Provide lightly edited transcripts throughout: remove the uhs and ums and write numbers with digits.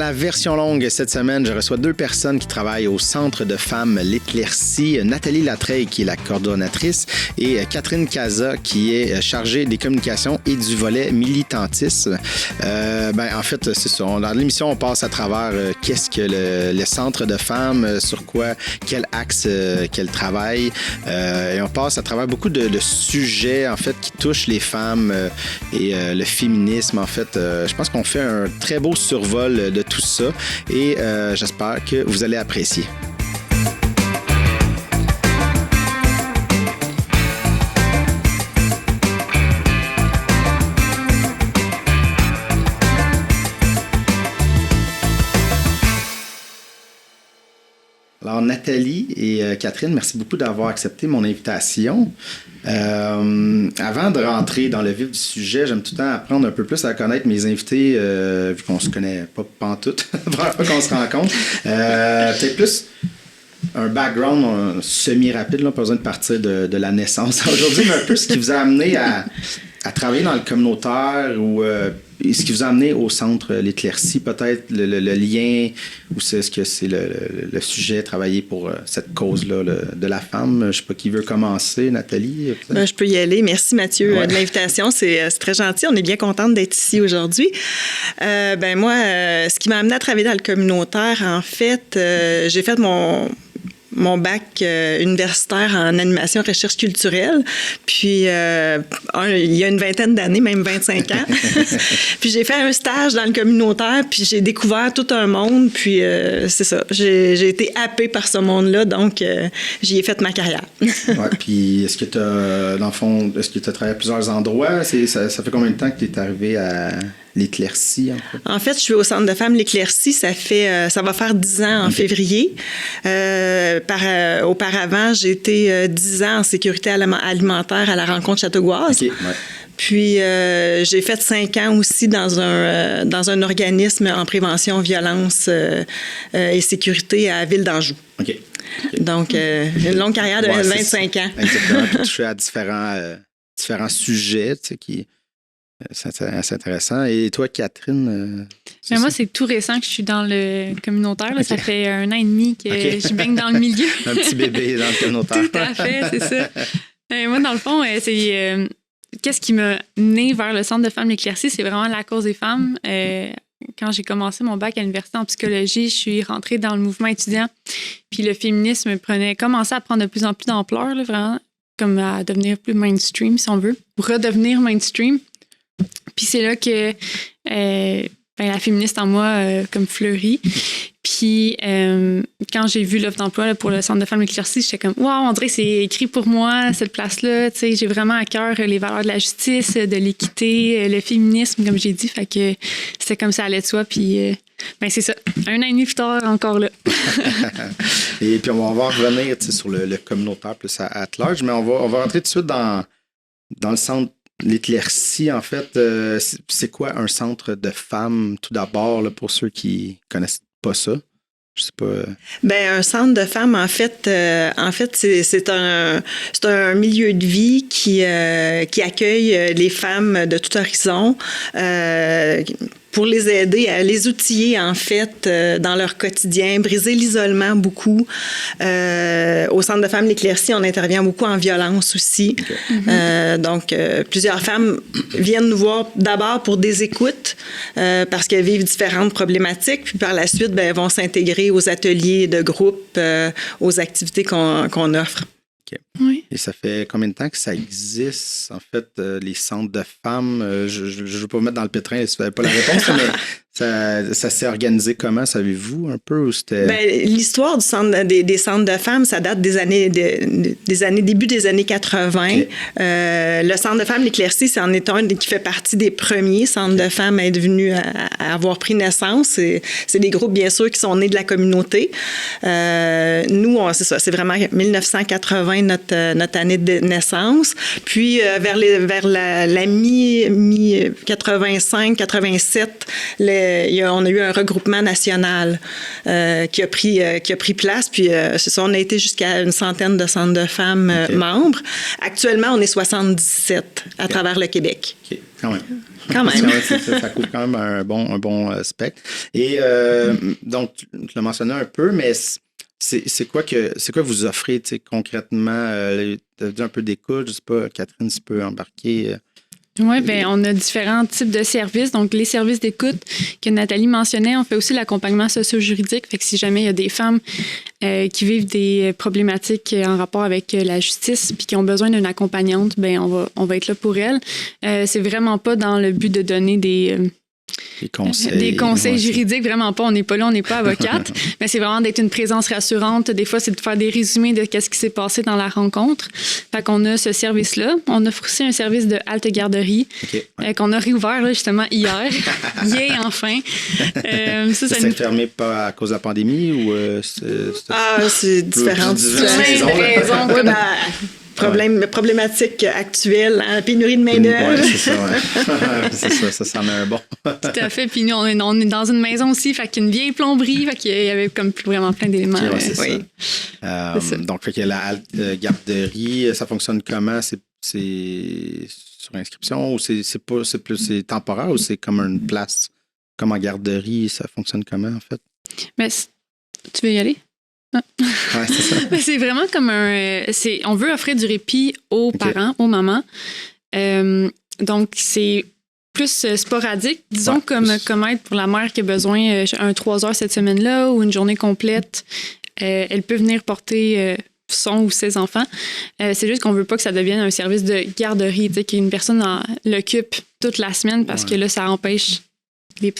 la version longue cette semaine, je reçois 2 personnes qui travaillent au Centre de femmes L'Éclaircie. Nathalie Latreille, qui est la coordonnatrice, et Catherine Cazat, qui est chargée des communications et du volet militantisme. En fait, c'est ça. Dans l'émission, on passe à travers qu'est-ce que le Centre de femmes, sur quoi, quel axe qu'elle travaille. Et on passe à travers beaucoup de sujets, en fait, qui touchent les femmes et le féminisme. En fait, je pense qu'on fait un très beau survol de tout ça et j'espère que vous allez apprécier. Alors, Nathalie et Catherine, merci beaucoup d'avoir accepté mon invitation. Avant de rentrer dans le vif du sujet, j'aime tout le temps apprendre un peu plus à connaître mes invités, vu qu'on se connaît pas pantoute, la première fois qu'on se rencontre. Peut-être plus un background semi-rapide, là, pas besoin de partir de la naissance aujourd'hui, mais un peu ce qui vous a amené à travailler dans le communautaire ou ce qui vous a amené au Centre L'Éclaircie, peut-être le lien, ou est-ce que c'est le sujet, travailler pour cette cause-là de la femme. Je ne sais pas qui veut commencer, Nathalie. Je peux y aller. Merci Mathieu de l'invitation. C'est très gentil. On est bien contente d'être ici aujourd'hui. Moi, ce qui m'a amené à travailler dans le communautaire, en fait, j'ai fait mon bac universitaire en animation recherche culturelle. Puis, il y a une vingtaine d'années, même 25 ans. Puis, j'ai fait un stage dans le communautaire, puis j'ai découvert tout un monde. Puis, c'est ça. J'ai été happée par ce monde-là, donc j'y ai fait ma carrière. Puis, est-ce que tu as, dans le fond, travaillé à plusieurs endroits? Ça fait combien de temps que tu es arrivé à L'Éclaircie, en fait, je suis au Centre de femmes L'Éclaircie. Ça va faire 10 ans en février. Auparavant, j'ai été 10 ans en sécurité alimentaire à la rencontre Châteauguase. Puis, j'ai fait 5 ans aussi dans un organisme en prévention, violence et sécurité à Ville d'Anjou. Donc, une longue carrière de 25 ans. Exactement. Puis, tu fais à différents sujets, tu sais, qui... C'est assez intéressant. Et toi, Catherine? Mais moi, c'est tout récent que je suis dans le communautaire. Là. Ça fait 1 an et demi que je baigne dans le milieu. Un petit bébé dans le communautaire. Tout à fait, c'est ça. Moi, dans le fond, c'est qu'est-ce qui m'a mené vers le Centre de femmes L'Éclaircie? C'est vraiment la cause des femmes. Quand j'ai commencé mon bac à l'université en psychologie, je suis rentrée dans le mouvement étudiant. Puis le féminisme commençait à prendre de plus en plus d'ampleur, là, vraiment, comme à devenir plus mainstream, si on veut, ou redevenir mainstream. Puis c'est là que la féministe en moi comme fleurit. Puis quand j'ai vu l'offre d'emploi là, pour le Centre de femmes L'Éclaircie, j'étais comme « Wow, on dirait que c'est écrit pour moi, cette place-là. » Tu sais, j'ai vraiment à cœur les valeurs de la justice, de l'équité, le féminisme, comme j'ai dit. Fait que c'était comme ça allait de soi. Puis c'est ça. 1 an et demi plus tard, encore là. Et puis on va revenir sur le communautaire plus à large, mais on va rentrer tout de suite dans le Centre L'Éclaircie, en fait, c'est quoi un centre de femmes, tout d'abord, là, pour ceux qui connaissent pas ça? Je sais pas. Un centre de femmes, en fait, c'est un milieu de vie qui accueille les femmes de tout horizon. Pour les aider à les outiller, en fait, dans leur quotidien, briser l'isolement beaucoup. Au Centre de femmes L'Éclaircie, on intervient beaucoup en violence aussi. Donc, plusieurs femmes viennent nous voir d'abord pour des écoutes parce qu'elles vivent différentes problématiques, puis par la suite, elles vont s'intégrer aux ateliers de groupe, aux activités qu'on offre. Oui. Et ça fait combien de temps que ça existe, en fait, les centres de femmes? Je ne veux pas vous mettre dans le pétrin si vous n'avez pas la réponse, mais ça s'est organisé comment, savez-vous, un peu? Ou c'était... L'histoire des centres de femmes, ça date début des années 80. Le Centre de femmes L'Éclaircie, c'en est un qui fait partie des premiers centres de femmes à être venus à avoir pris naissance. C'est des groupes, bien sûr, qui sont nés de la communauté. Nous, c'est ça, c'est vraiment 1980 notre année de naissance. Puis, vers la mi-85, 87, on a eu un regroupement national qui a pris place. Puis, c'est ça, on a été jusqu'à une centaine de centres de femmes membres. Actuellement, on est 77 à travers le Québec. OK, quand même. Quand même. Ça couvre quand même un bon spectre. Et donc, tu l'as mentionné un peu, mais c'est quoi vous offrez concrètement? Tu as dit un peu d'écoute, je sais pas, Catherine, si tu peux embarquer. Oui, bien, on a différents types de services. Donc, les services d'écoute que Nathalie mentionnait, on fait aussi l'accompagnement socio-juridique. Fait que si jamais il y a des femmes qui vivent des problématiques en rapport avec la justice puis qui ont besoin d'une accompagnante, bien, on va être là pour elles. C'est vraiment pas dans le but de donner des conseils juridiques, vraiment pas. On n'est pas là, on n'est pas avocate. Mais c'est vraiment d'être une présence rassurante. Des fois, c'est de faire des résumés de qu'est-ce qui s'est passé dans la rencontre. Fait qu'on a ce service-là. On offre aussi un service de halte garderie qu'on a réouvert là, justement hier. Enfin. Ça s'est fermé pas à cause de la pandémie ou c'est différentes raisons. Problématique actuelle, hein, pénurie de main-d'œuvre. Oui, c'est ça, ouais. C'est ça, ça s'en est un bon. Tout à fait. Puis nous, on est dans une maison aussi, fait qu'il y a une vieille plomberie, fait qu'il y avait comme vraiment plein d'éléments. Okay, c'est ça. Donc, fait que la garderie, ça fonctionne comment? C'est sur inscription ou c'est temporaire ou c'est comme une place? Comme en garderie, ça fonctionne comment, en fait? Mais tu veux y aller? Ouais, c'est ça. C'est vraiment comme on veut offrir du répit aux parents, aux mamans. Donc, c'est plus sporadique, disons, comme aide pour la mère qui a besoin 3 heures cette semaine-là ou une journée complète. Elle peut venir porter son ou ses enfants. C'est juste qu'on veut pas que ça devienne un service de garderie, qu'une personne l'occupe toute la semaine parce que là, ça empêche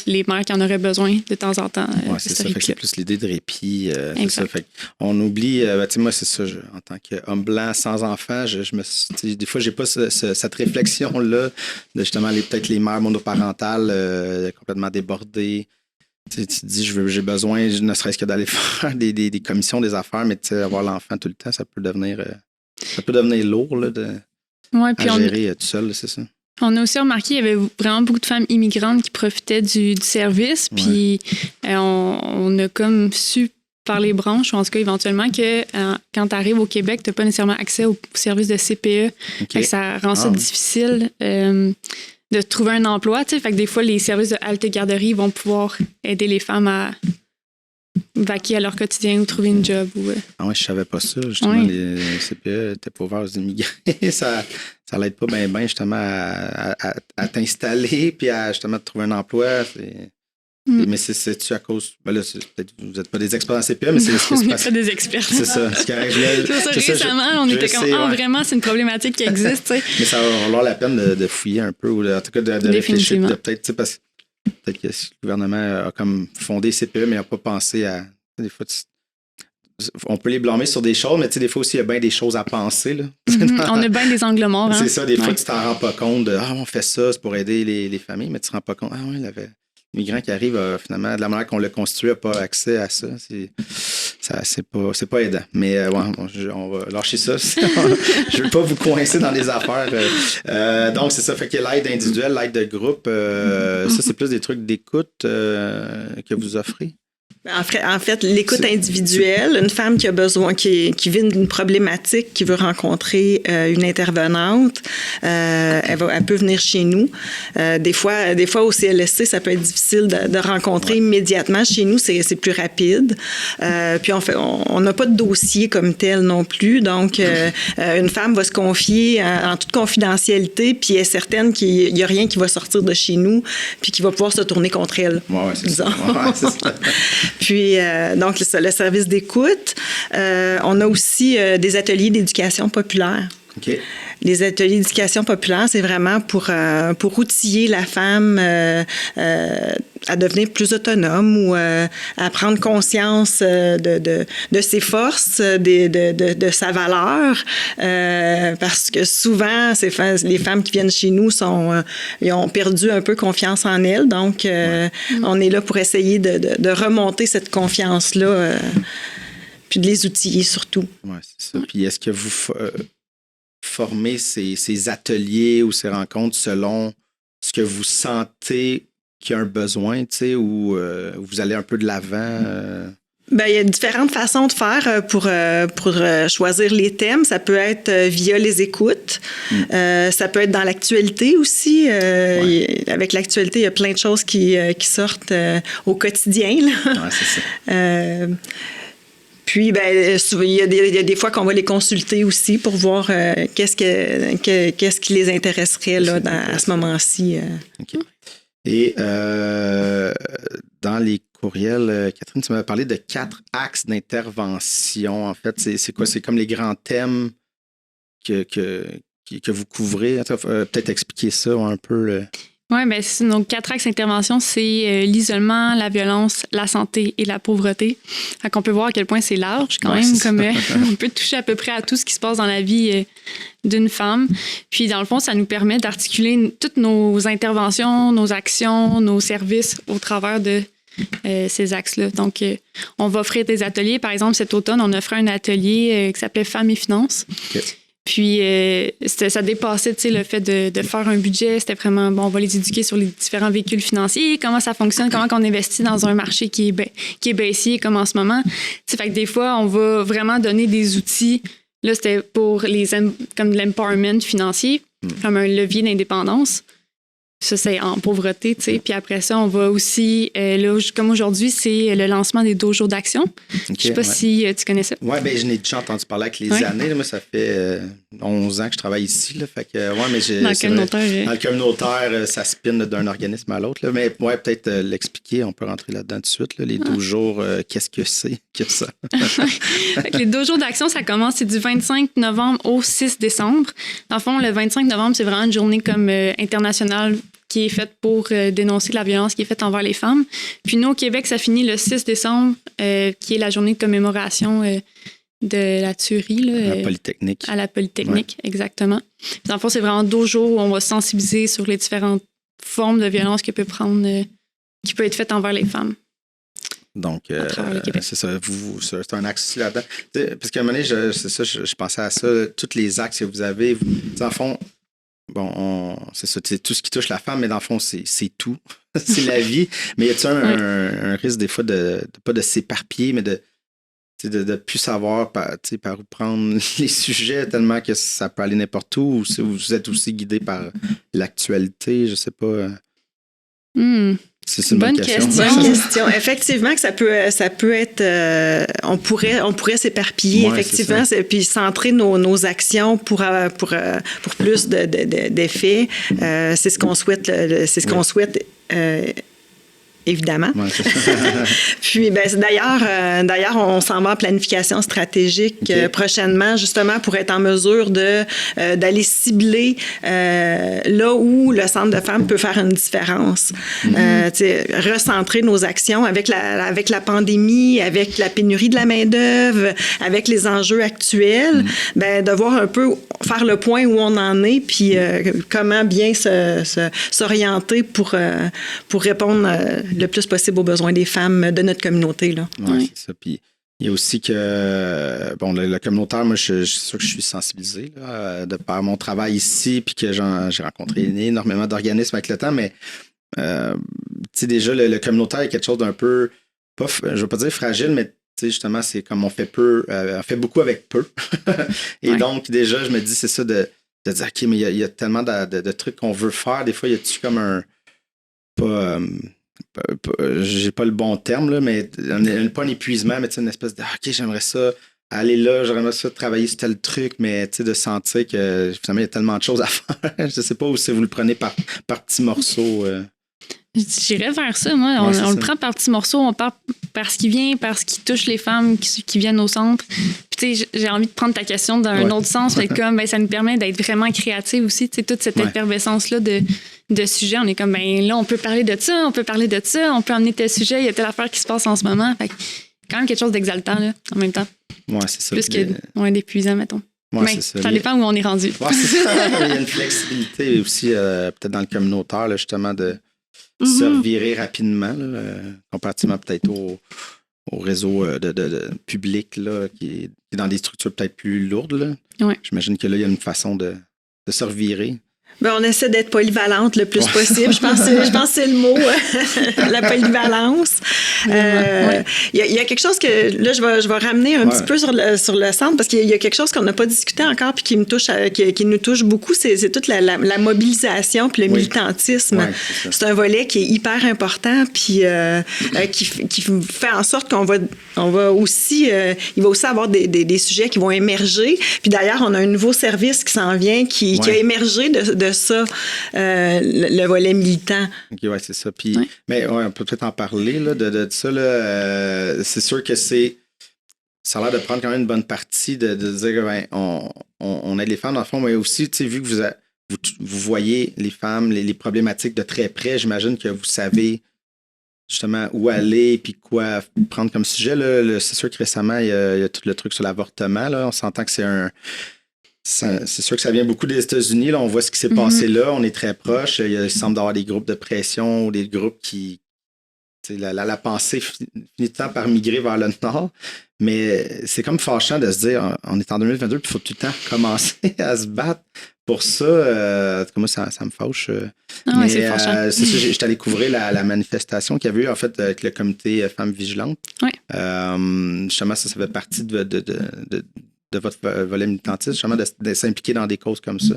les mères qui en auraient besoin de temps en temps. Oui, c'est ça. Fait que c'est plus l'idée de répit. C'est ça. Fait on oublie, moi, c'est ça, en tant qu'homme blanc sans enfant, des fois, j'ai pas cette réflexion-là de justement peut-être les mères monoparentales complètement débordées. Tu te dis, j'ai besoin, ne serait-ce que d'aller faire des commissions des affaires, mais avoir l'enfant tout le temps, ça peut devenir lourd là, à gérer tout seul, c'est ça. On a aussi remarqué qu'il y avait vraiment beaucoup de femmes immigrantes qui profitaient du service. Puis on a comme su par les branches, ou en tout cas éventuellement, que quand tu arrives au Québec, tu n'as pas nécessairement accès au service de CPE. Fait que ça rend ça difficile de trouver un emploi. Fait que des fois, les services de halte garderie vont pouvoir aider les femmes à vaquer à leur quotidien ou trouver une job. Ah oui, je savais pas ça. Justement, les CPE étaient pas ouverts aux immigrés. ça l'aide pas bien justement à t'installer puis à justement te trouver un emploi. Mais c'est-tu à cause... Ben là, peut-être vous n'êtes pas des experts en CPE, mais c'est ce qui se passe. On n'est pas des experts. C'est ça. C'est correct. Récemment, on était comme, vraiment, c'est une problématique qui existe. T'sais. Mais ça va valoir la peine de fouiller un peu ou en tout cas de réfléchir. Peut-être parce que peut-être que le gouvernement a comme fondé CPE, mais n'a pas pensé à... Des fois, on peut les blâmer sur des choses, mais des fois aussi, il y a bien des choses à penser. Là. On a bien des angles morts. C'est ça, des fois, tu t'en rends pas compte de « Ah, on fait ça, c'est pour aider les familles », mais tu te rends pas compte « Ah oui, il y avait... » L'immigrant qui arrive, finalement, de la manière qu'on l'a construit, n'a pas accès à ça. C'est pas aidant. Mais on va lâcher ça. Je ne veux pas vous coincer dans les affaires. Donc, c'est ça. Fait que l'aide individuelle, l'aide de groupe, ça, c'est plus des trucs d'écoute que vous offrez? En fait, l'écoute individuelle, une femme qui a besoin, qui vit d'une problématique, qui veut rencontrer une intervenante, elle peut venir chez nous. Des fois au CLSC, ça peut être difficile de rencontrer immédiatement. Chez nous, c'est plus rapide. Puis on n'a pas de dossier comme tel non plus. Donc, une femme va se confier en toute confidentialité, puis elle est certaine qu'il n'y a rien qui va sortir de chez nous, puis qui va pouvoir se tourner contre elle. Oui, c'est ça. C'est ça. Puis, donc, le service d'écoute. On a aussi des ateliers d'éducation populaire. OK. Les ateliers d'éducation populaire, c'est vraiment pour outiller la femme à devenir plus autonome ou à prendre conscience de ses forces, de sa valeur. Parce que souvent, les femmes qui viennent chez nous ils ont perdu un peu confiance en elles. Donc, on est là pour essayer de remonter cette confiance-là, puis de les outiller surtout. Oui, c'est ça. Puis est-ce que vous... former ces ateliers ou ces rencontres selon ce que vous sentez qu'il y a un besoin, tu sais, ou vous allez un peu de l'avant? Ben, il y a différentes façons de faire pour choisir les thèmes. Ça peut être via les écoutes. Ça peut être dans l'actualité aussi. Avec l'actualité, il y a plein de choses qui sortent au quotidien. Là. Ouais, c'est ça. Puis, ben, il y a des fois qu'on va les consulter aussi pour voir qu'est-ce qui les intéresserait là, à ce moment-ci. OK. Et dans les courriels, Catherine, tu m'avais parlé de 4 axes d'intervention. En fait, c'est quoi? C'est comme les grands thèmes que vous couvrez. Peut-être expliquer ça un peu. Oui, bien, donc 4 axes d'intervention, c'est l'isolement, la violence, la santé et la pauvreté. Fait qu'on peut voir à quel point c'est large quand même. Comme, on peut toucher à peu près à tout ce qui se passe dans la vie d'une femme. Puis, dans le fond, ça nous permet d'articuler toutes nos interventions, nos actions, nos services au travers de ces axes-là. Donc, on va offrir des ateliers. Par exemple, cet automne, on offrait un atelier qui s'appelait Femmes et finances. Okay. Puis, ça dépassait le fait de faire un budget. C'était vraiment, bon, on va les éduquer sur les différents véhicules financiers, comment ça fonctionne, comment on investit dans un marché qui est baissier, comme en ce moment. Fait que des fois, on va vraiment donner des outils. Là, c'était pour comme de l'empowerment financier, comme un levier d'indépendance. Ça, c'est en pauvreté, tu sais. Puis après ça, on va aussi, là, comme aujourd'hui, c'est le lancement des dojos d'action. Okay, je sais pas si tu connais ça. Oui, bien, je n'ai déjà entendu parler avec les années. Là, moi, ça fait 11 ans que je travaille ici. Là, fait que, mais dans le communautaire. Dans le communautaire, ça spin d'un organisme à l'autre. Là, mais peut-être l'expliquer. On peut rentrer là-dedans tout de suite. Là, les dojos, qu'est-ce que c'est que ça? Fait que les dojos d'action, ça commence, c'est du 25 novembre au 6 décembre. Dans le fond, le 25 novembre, c'est vraiment une journée comme internationale qui est faite pour dénoncer la violence qui est faite envers les femmes. Puis nous, au Québec, ça finit le 6 décembre, qui est la journée de commémoration de la tuerie. Là, à la Polytechnique. À la Polytechnique, exactement. Puis dans le fond, c'est vraiment 2 jours où on va sensibiliser sur les différentes formes de violence qui peut être faite envers les femmes. Donc, c'est ça, c'est un axe là-dedans. Parce qu'à un moment donné, je pensais à ça, tous les axes que vous avez, dans le fond, bon, c'est ça, c'est tout ce qui touche la femme, mais dans le fond, c'est tout. C'est la vie. Mais y a-t-il un risque des fois pas de s'éparpiller, mais de plus savoir par où prendre les sujets tellement que ça peut aller n'importe où, ou si vous êtes aussi guidé par l'actualité, je sais pas. C'est une bonne question. Bonne question. Effectivement, que ça peut être. On pourrait s'éparpiller, effectivement, puis centrer nos actions pour plus d'effets. C'est ce qu'on souhaite. Qu'on souhaite. Évidemment. Ouais, puis, d'ailleurs, on s'en va en planification stratégique prochainement, justement, pour être en mesure d'aller cibler là où le Centre de femmes peut faire une différence. Recentrer nos actions avec la pandémie, avec la pénurie de la main-d'œuvre, avec les enjeux actuels, de voir un peu, faire le point où on en est, puis comment bien s'orienter pour répondre le plus possible aux besoins des femmes de notre communauté. Oui, c'est ça. Puis il y a aussi que, le communautaire, moi, je suis sûr que je suis sensibilisé là, de par mon travail ici, puis que j'ai rencontré énormément d'organismes avec le temps, mais déjà, le communautaire est quelque chose d'un peu, je ne veux pas dire fragile, mais justement, c'est comme on fait beaucoup avec peu. Et donc, déjà, je me dis, c'est ça de dire, OK, mais il y a tellement de trucs qu'on veut faire. Des fois, il y a-tu comme un... j'ai pas le bon terme, là, mais pas un épuisement, mais une espèce de OK, j'aimerais ça aller là, j'aimerais ça travailler sur tel truc, mais de sentir que finalement il y a tellement de choses à faire. Je sais pas si vous le prenez par petits morceaux. J'irais vers ça, moi. On le prend par petits morceaux, on part par ce qui vient, par ce qui touche les femmes qui viennent au centre. Puis, tu sais, j'ai envie de prendre ta question dans un autre sens, mais comme ça nous permet d'être vraiment créatifs aussi, tu sais, toute cette effervescence-là de sujets. On est comme, là, on peut parler de ça, on peut emmener tel sujet, il y a telle affaire qui se passe en ce moment. Fait quand même quelque chose d'exaltant, là, en même temps. Ouais, c'est ça. Plus que d'épuisant, mettons. Ouais, mais ça dépend où on est rendu. Ouais, c'est ça. Il y a une flexibilité aussi, peut-être dans le communautaire, là, justement, de se revirer rapidement, là, comparativement peut-être au réseau de public là, qui est dans des structures peut-être plus lourdes. Là. Ouais. J'imagine que là, il y a une façon de se revirer. Ben, on essaie d'être polyvalente le plus possible. Je pense que c'est le mot, la polyvalence. Il y a quelque chose que, là, je vais ramener un petit peu sur le centre, parce qu'il y a quelque chose qu'on n'a pas discuté encore puis qui me touche, qui nous touche beaucoup, c'est toute la mobilisation puis le militantisme. Ouais, c'est un volet qui est hyper important puis qui fait en sorte qu'on va aussi, il va aussi avoir des sujets qui vont émerger. Puis d'ailleurs, on a un nouveau service qui s'en vient qui a émergé de ça, le volet militant. OK, ouais, c'est ça. Puis, mais on peut peut-être en parler là, de ça. Là. C'est sûr que ça a l'air de prendre quand même une bonne partie de dire que on aide les femmes dans le fond, mais aussi, vu que vous voyez les femmes, les problématiques de très près, j'imagine que vous savez justement où aller puis quoi prendre comme sujet. Là. C'est sûr que récemment, il y a tout le truc sur l'avortement. Là. On s'entend que c'est sûr que ça vient beaucoup des États-Unis. Là, on voit ce qui s'est passé là. On est très proche. Il semble d'avoir des groupes de pression ou des groupes qui... La pensée finit tout le temps par migrer vers le nord. Mais c'est comme fâchant de se dire, on est en 2022 puis il faut tout le temps commencer à se battre pour ça. En tout cas, moi, ça me fâche. Mais c'est fâchant. C'est ça, j'étais allé couvrir la manifestation qu'il y avait eu en fait avec le comité Femmes Vigilantes. Oui. Justement, ça fait partie de votre volet militantiste, justement, de s'impliquer dans des causes comme ça.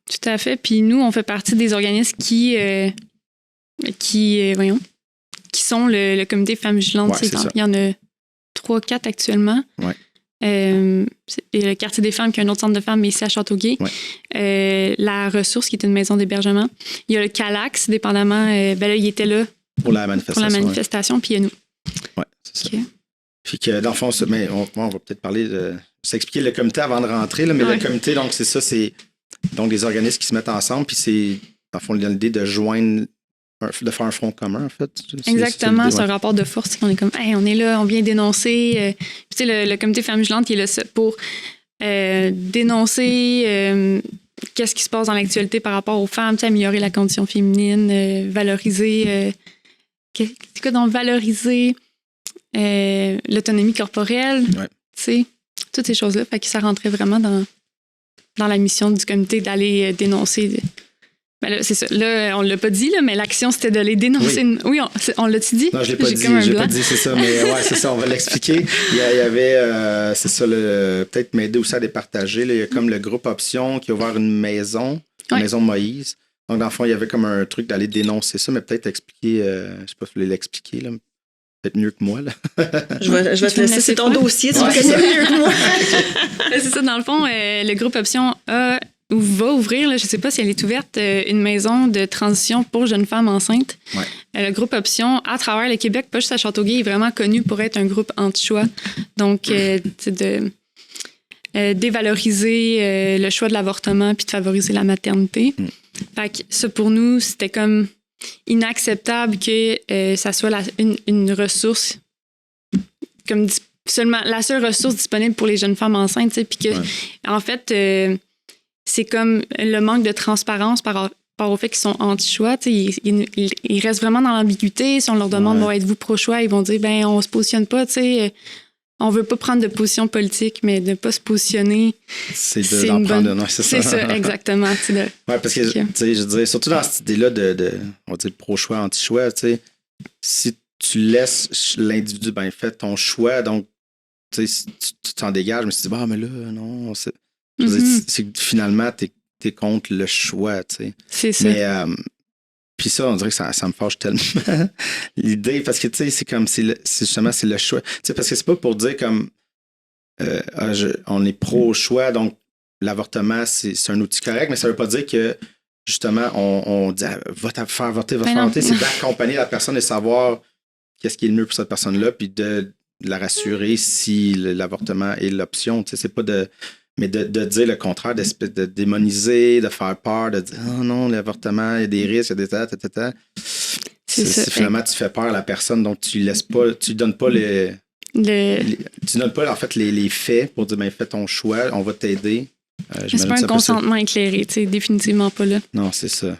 Tout à fait. Puis nous, on fait partie des organismes qui sont le comité Femmes Vigilantes. Ouais, Il y en a 3-4 actuellement. Ouais. Et le quartier des femmes, qui est un autre centre de femmes, mais ici à Châteauguay. Ouais. La Ressource, qui est une maison d'hébergement. Il y a le Calax, dépendamment. Là, il était là pour la manifestation. Puis il y a nous. Oui, c'est ça. Puis que, dans le fond, mais on va peut-être parler de... s'expliquer le comité avant de rentrer, là, mais le comité, donc, c'est ça, c'est donc des organismes qui se mettent ensemble, puis c'est, dans le fond, l'idée de joindre, de faire un front commun, en fait. Exactement, c'est un rapport de force. On est comme, hey, on est là, on vient dénoncer. Tu sais, le comité Femmes Vigilantes qui est là pour dénoncer qu'est-ce qui se passe dans l'actualité par rapport aux femmes, améliorer la condition féminine, valoriser... c'est quoi donc valoriser l'autonomie corporelle, tu sais, toutes ces choses-là. Fait que ça rentrait vraiment dans la mission du comité d'aller dénoncer. Ben là, c'est ça. Là, on l'a pas dit, là, mais l'action, c'était d'aller dénoncer. Oui, on l'a-tu dit? Non, je l'ai pas dit. J'ai pas dit, c'est ça. Mais ouais, c'est ça, on va l'expliquer. Il y avait, c'est ça, peut-être m'aider aussi à départager. Là, il y a comme le groupe Option qui a ouvert une maison Moïse. Donc, dans le fond, il y avait comme un truc d'aller dénoncer ça, mais peut-être expliquer, je sais pas si vous voulez l'expliquer, là. Peut-être mieux que moi, là. je vais te laisser, c'est ton dossier, tu le connais mieux que moi. C'est ça, dans le fond, le groupe Option va ouvrir, là, je ne sais pas si elle est ouverte, une maison de transition pour jeunes femmes enceintes. Ouais. Le groupe Option, à travers le Québec, pas juste à Châteauguay, est vraiment connu pour être un groupe anti-choix. Donc, de dévaloriser le choix de l'avortement puis de favoriser la maternité. Fait que ça, pour nous, c'était comme inacceptable que ça soit une ressource comme seulement la seule ressource disponible pour les jeunes femmes enceintes, puis que en fait c'est comme le manque de transparence par rapport au fait qu'ils sont anti-choix. Ils restent vraiment dans l'ambiguïté. Si on leur demande bon, êtes-vous pro-choix, ils vont dire ben on se positionne pas, on veut pas prendre de position politique, mais de pas se positionner. C'est d'en prendre une. C'est ça, exactement. Oui, parce que je dirais, surtout dans cette idée-là on va dire pro-choix, anti-choix, si tu laisses l'individu fait ton choix, donc tu t'en dégages, mais tu te dis mais là, non, c'est que finalement, t'es contre le choix, tu sais. C'est ça. Mais puis ça, on dirait que ça me fâche tellement l'idée, parce que tu sais, c'est comme c'est le choix. Tu sais, parce que c'est pas pour dire comme on est pro-choix, donc l'avortement, c'est un outil correct, mais ça veut pas dire que justement, on dit va faire avorter, c'est d'accompagner la personne et savoir qu'est-ce qui est le mieux pour cette personne-là, puis de la rassurer si l'avortement est l'option. Tu sais, c'est pas mais de dire le contraire, de démoniser, de faire peur, de dire oh non, l'avortement, il y a des risques, il y a des c'est finalement, tu fais peur à la personne, donc tu laisses pas, tu donnes pas tu donnes pas en fait les faits pour dire fais ton choix, on va t'aider. C'est pas un consentement éclairé, tu sais, définitivement pas là. Non, c'est ça.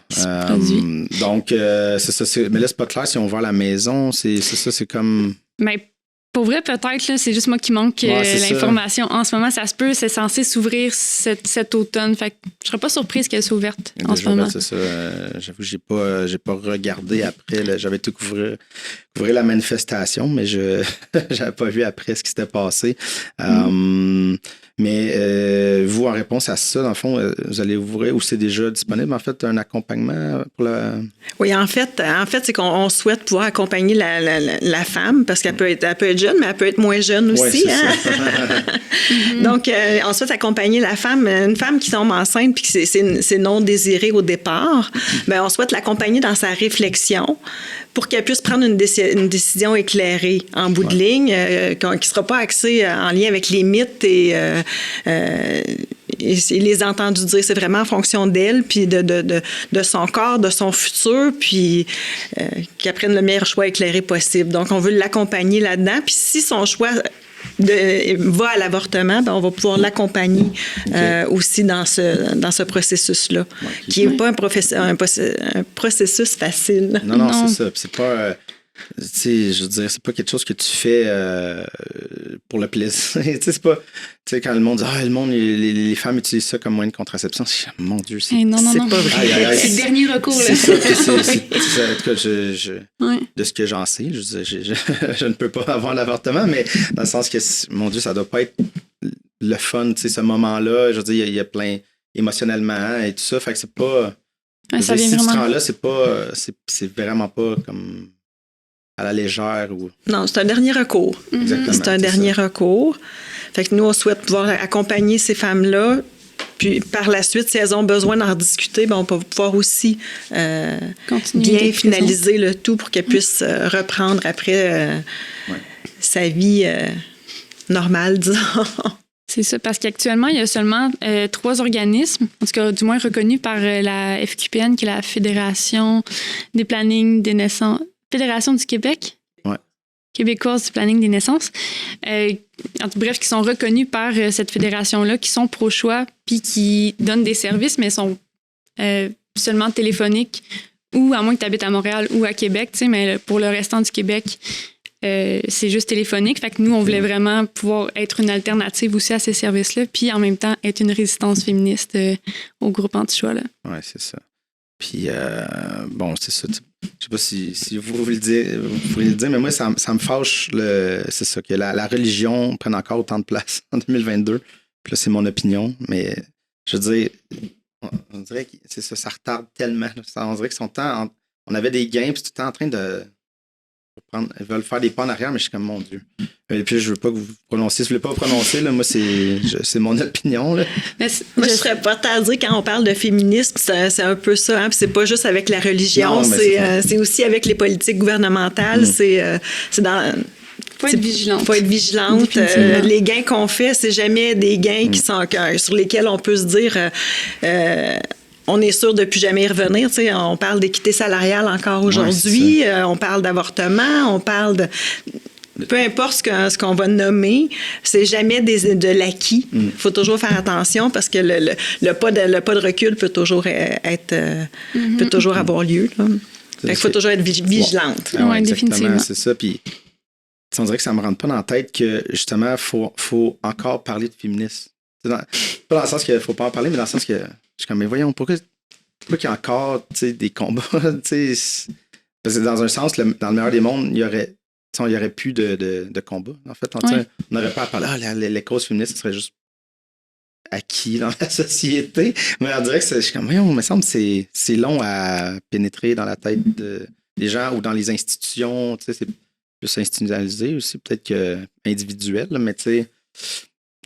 Donc, c'est ça. Mais là, c'est pas clair si on va à la maison, c'est ça, c'est comme. Mais Pour vrai, peut-être, là, c'est juste moi qui manque l'information. En ce moment, ça se peut, c'est censé s'ouvrir cet automne. Fait que je serais pas surprise qu'elle soit ouverte en ce moment. C'est ça. J'avoue, j'ai pas regardé après. Là. J'avais tout couvrir la manifestation, mais je j'avais pas vu après ce qui s'était passé. Mais vous, en réponse à ça, dans le fond, vous allez ouvrir ou c'est déjà disponible, en fait, un accompagnement pour la... Oui, en fait c'est qu'on souhaite pouvoir accompagner la femme parce qu'elle peut être jeune, mais elle peut être moins jeune aussi. Ouais, Donc, on souhaite accompagner la femme, une femme qui tombe enceinte puis que c'est non désiré au départ. Bien, on souhaite l'accompagner dans sa réflexion pour qu'elle puisse prendre une décision éclairée en bout de ligne, qui ne sera pas axée en lien avec les mythes et les entendus dire. C'est vraiment en fonction d'elle, puis de son corps, de son futur, puis qu'elle prenne le meilleur choix éclairé possible. Donc, on veut l'accompagner là-dedans. Puis si son choix va à l'avortement, ben on va pouvoir l'accompagner aussi dans ce processus-là, qui n'est pas un processus facile. Non, c'est ça. C'est pas... je veux dire, c'est pas quelque chose que tu fais pour le plaisir. C'est pas... Tu sais, quand le monde dit les femmes utilisent ça comme moyen de contraception, mon Dieu, c'est pas vrai. C'est le dernier recours. C'est ça. En tout cas, de ce que j'en sais, je ne peux pas avoir l'avortement, mais dans le sens que, mon Dieu, ça doit pas être le fun, tu sais, ce moment-là. Je veux dire, il y a plein émotionnellement et tout ça. Fait que c'est pas... ça vient si vraiment... tu te rends là, c'est vraiment pas comme... à la légère ou... Non, c'est un dernier recours. Exactement. C'est un dernier recours. Fait que nous, on souhaite pouvoir accompagner ces femmes-là. Puis par la suite, si elles ont besoin d'en rediscuter, ben on peut pouvoir aussi bien finaliser le tout pour qu'elles puissent reprendre après sa vie normale, disons. C'est ça, parce qu'actuellement, il y a seulement 3 organismes, en tout cas du moins reconnus par la FQPN, qui est la Fédération des plannings des naissances... Fédération du Québec, québécoise du planning des naissances, bref, qui sont reconnus par cette fédération-là, qui sont pro-choix, puis qui donnent des services, mais sont seulement téléphoniques, ou à moins que tu habites à Montréal ou à Québec, tu sais, mais pour le restant du Québec, c'est juste téléphonique. Fait que nous, on voulait vraiment pouvoir être une alternative aussi à ces services-là, puis en même temps être une résistance féministe au groupe anti-choix. Oui, c'est ça. Puis, bon, c'est ça. Je sais pas si vous pouvez le dire, mais moi, ça me fâche, c'est ça, que la religion prenne encore autant de place en 2022. Puis là, c'est mon opinion, mais je veux dire, on dirait que c'est ça retarde tellement. On dirait que on avait des gains, puis tout le temps en train de... Ils veulent faire des pas en arrière, mais je suis comme, mon Dieu. Et puis, je veux pas que vous prononciez. Si vous voulez pas prononcer, là, moi, c'est mon opinion. Là. Moi, je serais pas tardée quand on parle de féminisme. C'est un peu ça. Hein? Puis c'est pas juste avec la religion. Non, c'est aussi avec les politiques gouvernementales. C'est dans... Faut être vigilante. Faut être vigilante. Les gains qu'on fait, c'est jamais des gains qui sont sur lesquels on peut se dire... on est sûr de ne plus jamais y revenir. Tu sais, on parle d'équité salariale encore aujourd'hui. On parle d'avortement. On parle de... Peu importe ce qu'on va nommer, c'est jamais de l'acquis. Il faut toujours faire attention parce que le pas de recul peut toujours peut toujours avoir lieu. Il faut toujours être vigilante. Oui, définitivement. C'est ça. Puis, on dirait que ça ne me rentre pas dans la tête que, justement, faut encore parler de féminisme. Pas dans le sens qu'il ne faut pas en parler, mais dans le sens que je suis comme, mais voyons, pourquoi qu'il y a encore des combats? Parce que dans un sens, dans le meilleur des mondes, il y aurait plus de combats. En fait, on n'aurait pas à parler, les causes féministes, ce serait juste acquis dans la société. Mais on dirait que je suis comme, voyons, il me semble que c'est long à pénétrer dans la tête des gens ou dans les institutions. C'est plus institutionnalisé aussi, peut-être que individuel, mais tu sais.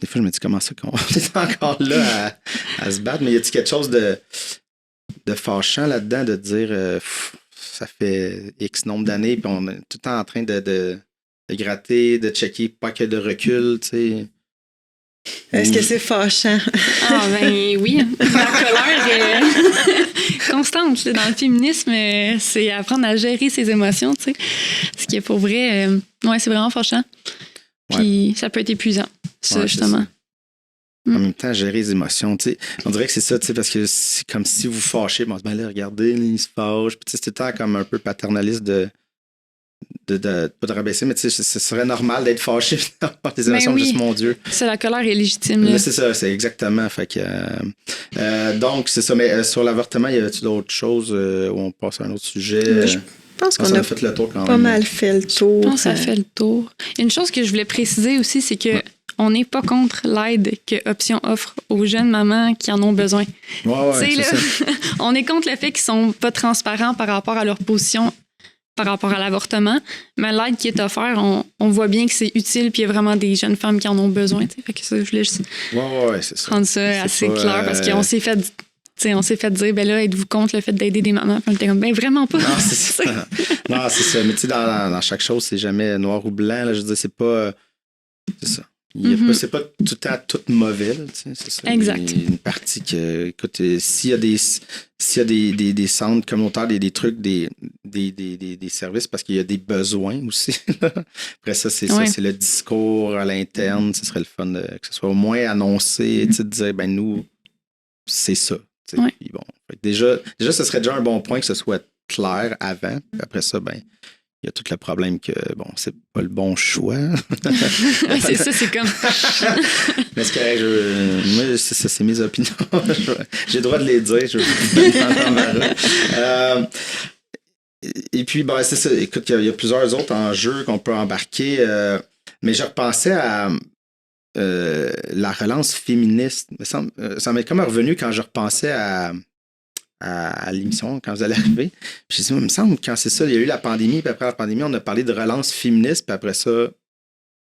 Des fois, je me dis comment ça qu'on est encore là à se battre, mais y a-t-il quelque chose de fâchant là-dedans de dire ça fait X nombre d'années, puis on est tout le temps en train de gratter, de checker, pas que de recul, tu sais. Est-ce que c'est fâchant? Ah, ben oui. La colère est constante. Dans le féminisme, c'est apprendre à gérer ses émotions, tu sais. Ce qui est pour vrai, c'est vraiment fâchant. Puis ça peut être épuisant, ça, justement. Ça. En même temps, gérer les émotions, tu sais. On dirait que c'est ça, tu sais, parce que c'est comme si vous fâchez, bon, ben là, regardez, il se fâche. Puis c'est tout le temps comme un peu paternaliste de pas de rabaisser, mais tu sais, ce serait normal d'être fâché par des émotions juste mon Dieu. C'est la colère est légitime. Là. C'est ça, c'est exactement. Fait que, donc, c'est ça. Mais sur l'avortement, y avait-tu d'autres choses où on passe à un autre sujet? Je pense qu'on a fait le tour quand pas même. mal fait le tour. Je pense que ça fait le tour. Une chose que je voulais préciser aussi, c'est que on n'est pas contre l'aide que Option offre aux jeunes mamans qui en ont besoin. Ouais, c'est ça. On est contre le fait qu'ils sont pas transparents par rapport à leur position par rapport à l'avortement, mais l'aide qui est offerte, on voit bien que c'est utile puis il y a vraiment des jeunes femmes qui en ont besoin. Fait que ça, je voulais juste c'est ça. rendre ça assez clair parce qu'on s'est fait... on s'est fait dire, ben là, êtes-vous contre le fait d'aider des mamans? Puis on était comme, ben vraiment pas. Non, c'est ça. Non, c'est ça. Mais tu sais, dans chaque chose, c'est jamais noir ou blanc. Là, je veux dire, c'est pas... C'est ça. C'est pas tout le temps tout mauvais. Là, c'est ça. Exact. Il y a une partie que... Écoute, s'il y a des centres communautaires, des trucs, des services, parce qu'il y a des besoins aussi. Après ça, c'est ça. C'est le discours à l'interne. Ce serait le fun que ce soit au moins annoncé. De dire, ben nous, c'est ça. Ouais. Puis bon, déjà, ce serait déjà un bon point que ce soit clair avant. Puis après ça, ben, il y a tout le problème que, bon, c'est pas le bon choix. C'est ça, c'est comme... Mais c'est correct, moi, c'est mes opinions. J'ai le droit de les dire. Et puis, ben, c'est ça. Écoute, il y a plusieurs autres enjeux qu'on peut embarquer. Mais je repensais à... la relance féministe. Ça m'est comme revenu quand je repensais à l'émission, quand vous allez arriver. J'ai dit, il me semble, quand c'est ça, il y a eu la pandémie, puis après la pandémie, on a parlé de relance féministe, puis après ça,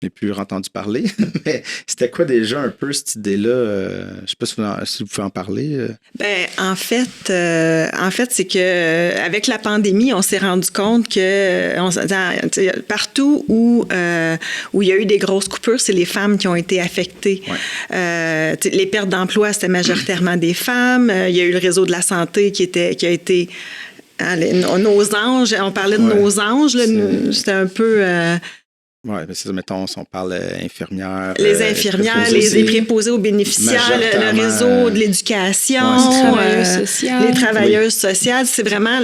je n'ai plus entendu parler. Mais c'était quoi déjà un peu cette idée-là? Je ne sais pas si vous pouvez en parler. Ben, en fait, c'est que avec la pandémie, on s'est rendu compte que partout où il y a eu des grosses coupures, c'est les femmes qui ont été affectées. Ouais. Les pertes d'emploi, c'était majoritairement des femmes. Il y a eu le réseau de la santé qui a été nos anges. On parlait de nos anges. Là, c'était un peu... Oui, mais c'est ça, mettons, si on parle infirmières. Les infirmières, les préposés aux bénéficiaires, le réseau de l'éducation, les travailleuses sociales, c'est vraiment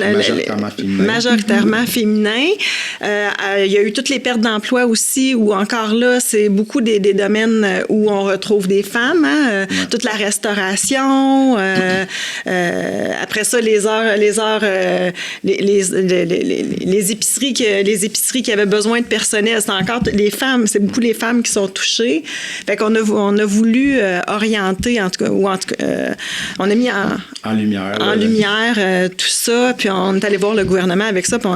majoritairement féminin. Il y a eu toutes les pertes d'emploi aussi, où encore là, c'est beaucoup des domaines où on retrouve des femmes, toute la restauration, après ça, les épiceries qui avaient besoin de personnel, c'est encore les femmes, c'est beaucoup les femmes qui sont touchées. Fait qu'on a voulu orienter, en tout cas, on a mis en lumière tout ça, puis on est allé voir le gouvernement avec ça, puis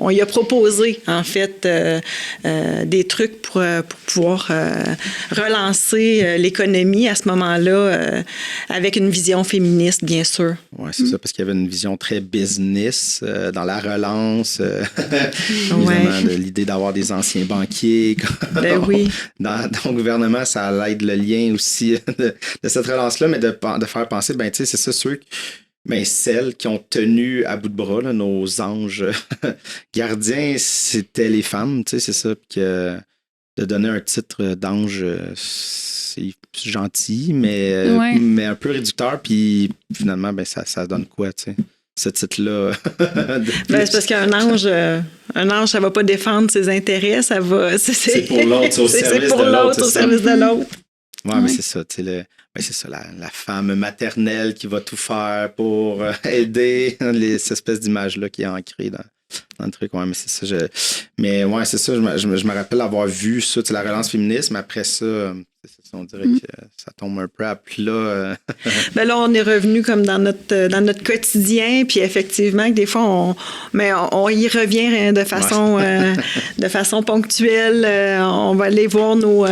on y a proposé, en fait, des trucs pour pouvoir relancer l'économie à ce moment-là avec une vision féministe, bien sûr. Oui, c'est ça, parce qu'il y avait une vision très business dans la relance, évidemment, de l'idée d'avoir des anciens banquiers. Ben oui. Dans le gouvernement, ça aide le lien aussi de cette relance-là, mais de faire penser, ben tu sais, c'est ça, celles qui ont tenu à bout de bras, là, nos anges gardiens, c'était les femmes, tu sais, c'est ça. Puis de donner un titre d'ange, c'est gentil, mais un peu réducteur. Puis finalement, ben ça donne quoi, tu sais, ce titre-là? C'est parce qu'un ange, ça va pas défendre ses intérêts, ça va... C'est pour l'autre, c'est au service de l'autre. Oui, mais c'est ça, tu sais, c'est ça, la femme maternelle qui va tout faire pour aider, cette espèce d'image-là qui est ancrée dans le truc. Ouais, mais c'est ça. Mais ouais, c'est ça, je me rappelle avoir vu ça, la relance féministe, mais après ça, on dirait que ça tombe un peu à plat. Ben là, on est revenu comme dans notre quotidien, puis effectivement, que des fois, on y revient de façon ponctuelle. On va aller voir nos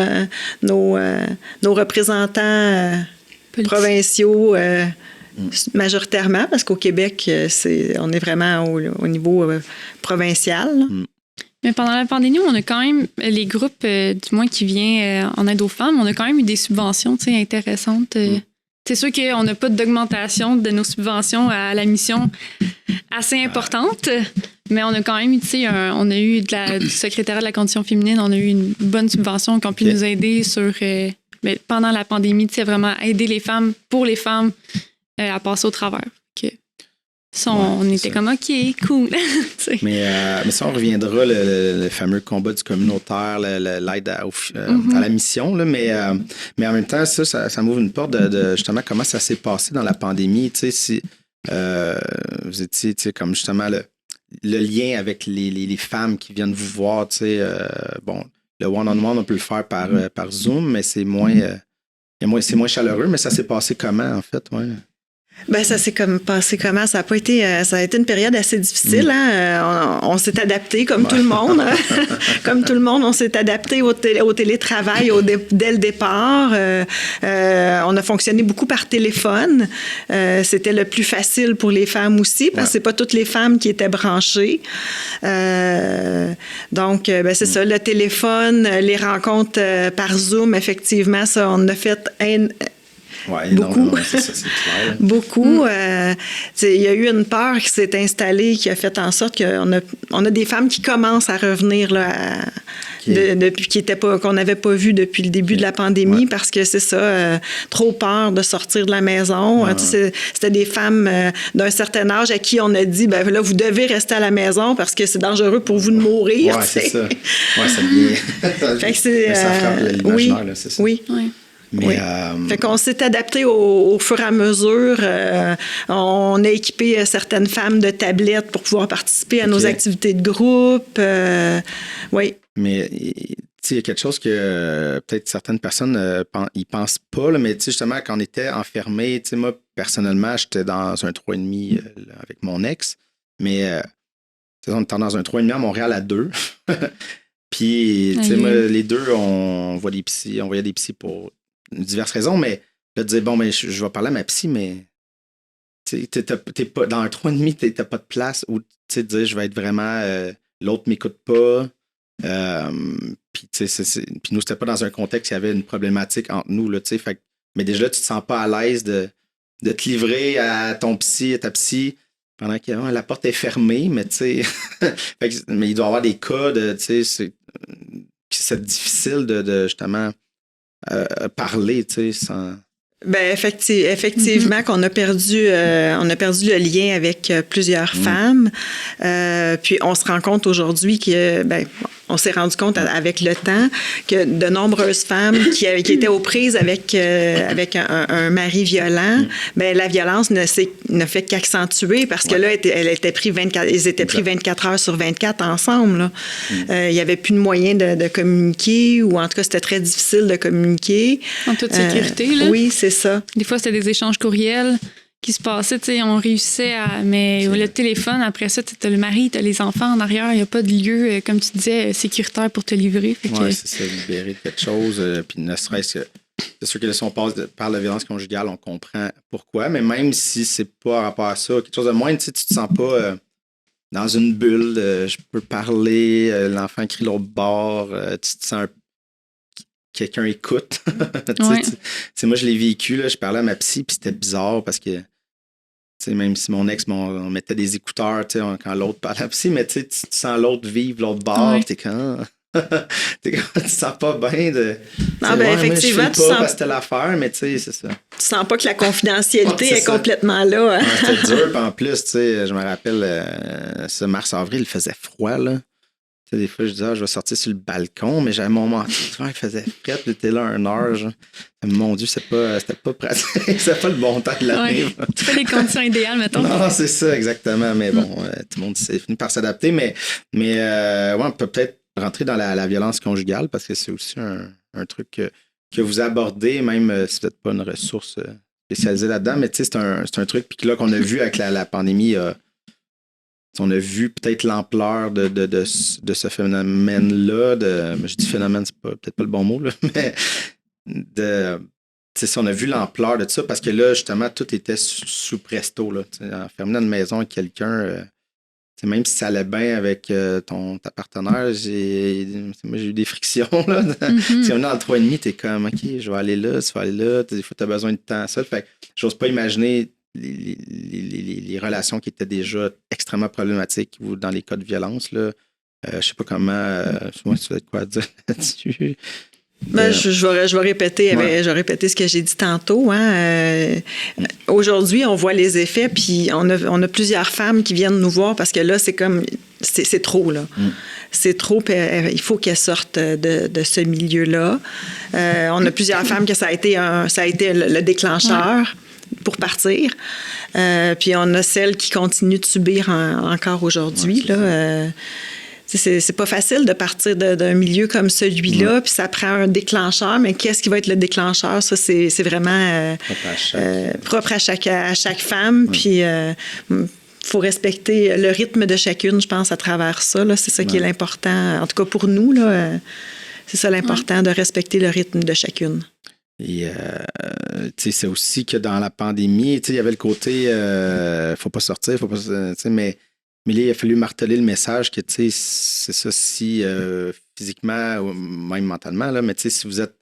représentants provinciaux majoritairement, parce qu'au Québec, on est vraiment au niveau provincial. Mais pendant la pandémie, on a quand même, les groupes, du moins qui viennent en aide aux femmes, on a quand même eu des subventions intéressantes. C'est sûr qu'on n'a pas d'augmentation de nos subventions à la mission assez importante, mais on a quand même eu, on a eu du secrétariat de la condition féminine, on a eu une bonne subvention qui a pu nous aider mais pendant la pandémie, vraiment aider les femmes, pour les femmes, à passer au travers. On était comme OK, cool. mais ça, on reviendra le fameux combat du communautaire, l'aide à la mission. Là, mais en même temps, ça m'ouvre une porte de justement comment ça s'est passé dans la pandémie. Si vous étiez comme justement le lien avec les femmes qui viennent vous voir. Bon, le one-on-one, on peut le faire par Zoom, mais c'est moins chaleureux. Mais ça s'est passé comment, en fait? Ouais. Ben ça s'est passé comment? Ça a été une période assez difficile. Hein? On s'est adapté comme tout le monde. Hein? Comme tout le monde, on s'est adapté au télétravail dès le départ. On a fonctionné beaucoup par téléphone. C'était le plus facile pour les femmes aussi parce que c'est pas toutes les femmes qui étaient branchées. Donc, c'est ça, le téléphone, les rencontres par Zoom, effectivement, ça, on a fait beaucoup. C'est clair. Beaucoup. Il y a eu une peur qui s'est installée qui a fait en sorte qu'on a des femmes qui commencent à revenir là, qu'on n'avait pas vu depuis le début de la pandémie parce que c'est ça, trop peur de sortir de la maison. C'était des femmes d'un certain âge à qui on a dit, ben là, vous devez rester à la maison parce que c'est dangereux pour vous de mourir. Oui, c'est ça. Oui, ça vient. Ça frappe l'imaginaire, là, c'est ça. Oui. Mais, Fait qu'on s'est adapté au fur et à mesure. On a équipé certaines femmes de tablettes pour pouvoir participer à nos activités de groupe. Oui. Mais il y a quelque chose que peut-être certaines personnes y pensent pas, là, mais justement, quand on était enfermés, moi, personnellement, j'étais dans un 3,5 avec mon ex, mais on était dans un 3,5 à Montréal à 2. Puis, moi, les deux, on voyait des psys pour diverses raisons, mais là, de dire, bon, ben, je vais parler à ma psy, mais t'es pas, dans un 3,5, t'as pas de place où, tu dire, je vais être vraiment, l'autre m'écoute pas. Puis nous, c'était pas dans un contexte où il y avait une problématique entre nous, là, mais déjà, là, tu te sens pas à l'aise de te livrer à ton psy, à ta psy, pendant que la porte est fermée, mais tu sais, mais il doit y avoir des cas de, tu sais, c'est difficile de justement parler, tu sais, sans... Ben effectivement qu'on a perdu le lien avec plusieurs femmes. Puis on se rend compte aujourd'hui que on s'est rendu compte avec le temps que de nombreuses femmes qui étaient aux prises avec un mari violent, la violence ne fait qu'accentuer parce que là ils étaient pris 24 heures sur 24 ensemble. Là. Il n'y avait plus de moyen de communiquer ou en tout cas c'était très difficile de communiquer. En toute sécurité, là. Oui, c'est ça. Des fois, c'était des échanges courriels qui se passaient, tu sais, on réussissait à... Mais le téléphone, après ça, t'as le mari, t'as les enfants en arrière, il n'y a pas de lieu, comme tu disais, sécuritaire pour te livrer. Oui, c'est ça, libérer de quelque chose, puis ne serait-ce que... C'est sûr que si on passe par la violence conjugale, on comprend pourquoi, mais même si c'est pas rapport à ça, quelque chose de moins, tu te sens pas dans une bulle, je peux parler, l'enfant crie l'autre bord, tu te sens quelqu'un écoute. Moi, je l'ai vécu, là, je parlais à ma psy, puis c'était bizarre parce que même si mon ex, on mettait des écouteurs quand l'autre parlait à la psy, mais tu sens l'autre vivre l'autre bord, t'es quand... tu te sens pas bien de... Non, effectivement, tu sens... C'était l'affaire, mais tu sais, c'est ça. Tu sens pas que la confidentialité est complètement là. Hein? C'était dur, puis en plus, tu sais, je me rappelle, ce mars-avril, il faisait froid, là. Des fois, je disais, je vais sortir sur le balcon, mais j'avais mon manteau, il faisait frais, puis j'étais là 1 heure. Mon Dieu, c'était pas pratique. C'était pas le bon temps de l'année. Tu fais les conditions idéales, mettons. Non, c'est ça, exactement. Mais bon, tout le monde s'est fini par s'adapter. Mais on peut peut-être rentrer dans la violence conjugale parce que c'est aussi un truc que vous abordez, même si vous n'êtes pas une ressource spécialisée là-dedans. Mais tu sais, c'est un truc puis là, qu'on a vu avec la pandémie. On a vu peut-être l'ampleur de ce phénomène-là. Je dis phénomène, c'est peut-être pas le bon mot, là, mais on a vu l'ampleur de ça parce que là, justement, tout était sous presto. Là, enfermé dans une maison avec quelqu'un, même si ça allait bien avec ta partenaire, moi, j'ai eu des frictions. Là. Si on est dans le 3,5, t'es comme, OK, je vais aller là, tu vas aller là. Des fois, t'as besoin de temps. Ça, fait que j'ose pas imaginer les relations qui étaient déjà extrêmement problématiques ou dans les cas de violence. Là. Je sais pas comment... tu sais quoi dire là-dessus. Je vais répéter, je vais répéter ce que j'ai dit tantôt. Aujourd'hui, on voit les effets, puis on a plusieurs femmes qui viennent nous voir parce que là, c'est trop, là. C'est trop, il faut qu'elles sortent de ce milieu-là. On a plusieurs femmes que ça a été le déclencheur pour partir. Puis on a celles qui continuent de subir encore aujourd'hui, là. C'est pas facile de partir d'un milieu comme celui-là, puis ça prend un déclencheur, mais qu'est-ce qui va être le déclencheur? Ça, c'est vraiment propre à chaque femme, puis faut respecter le rythme de chacune, je pense, à travers ça. Là, c'est ça qui est l'important, en tout cas pour nous, là, c'est ça l'important, de respecter le rythme de chacune. Et c'est aussi que dans la pandémie, il y avait le côté faut pas sortir, faut pas, mais là, il a fallu marteler le message que, c'est ça, si physiquement ou même mentalement, là, mais si vous êtes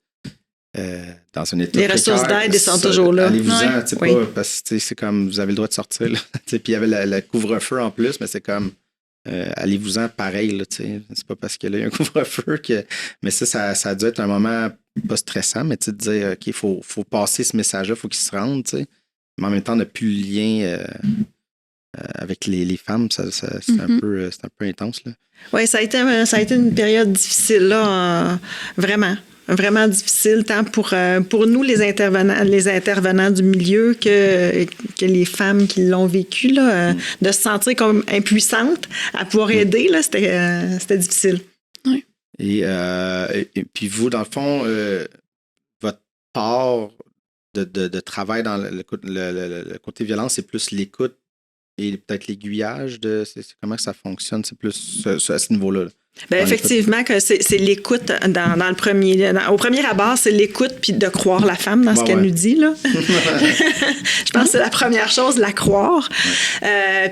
dans un état les ressources d'aide, ils sont toujours là. Allez-vous-en, pas, parce que c'est comme, vous avez le droit de sortir, là. Puis il y avait le couvre-feu en plus, mais c'est comme, allez-vous-en pareil, là, c'est pas parce qu'il y a un couvre-feu que... Mais ça a dû être un moment pas stressant, mais de dire, OK, il faut passer ce message-là, il faut qu'il se rende, mais en même temps, on n'a plus le lien... avec les femmes, c'est un peu intense, là. Oui, ça a été une période difficile, là, vraiment difficile, tant pour nous, les intervenants du milieu, que les femmes qui l'ont vécu, là, de se sentir comme impuissante à pouvoir aider, là, c'était difficile. Oui. Et puis vous, dans le fond, votre part de travail dans le côté violence, c'est plus l'écoute et peut-être l'aiguillage comment ça fonctionne? C'est plus à ce niveau-là. Bien, effectivement, que c'est l'écoute dans le premier. Au premier abord, c'est l'écoute puis de croire la femme dans ce qu'elle nous dit, là. Je pense que c'est la première chose, la croire.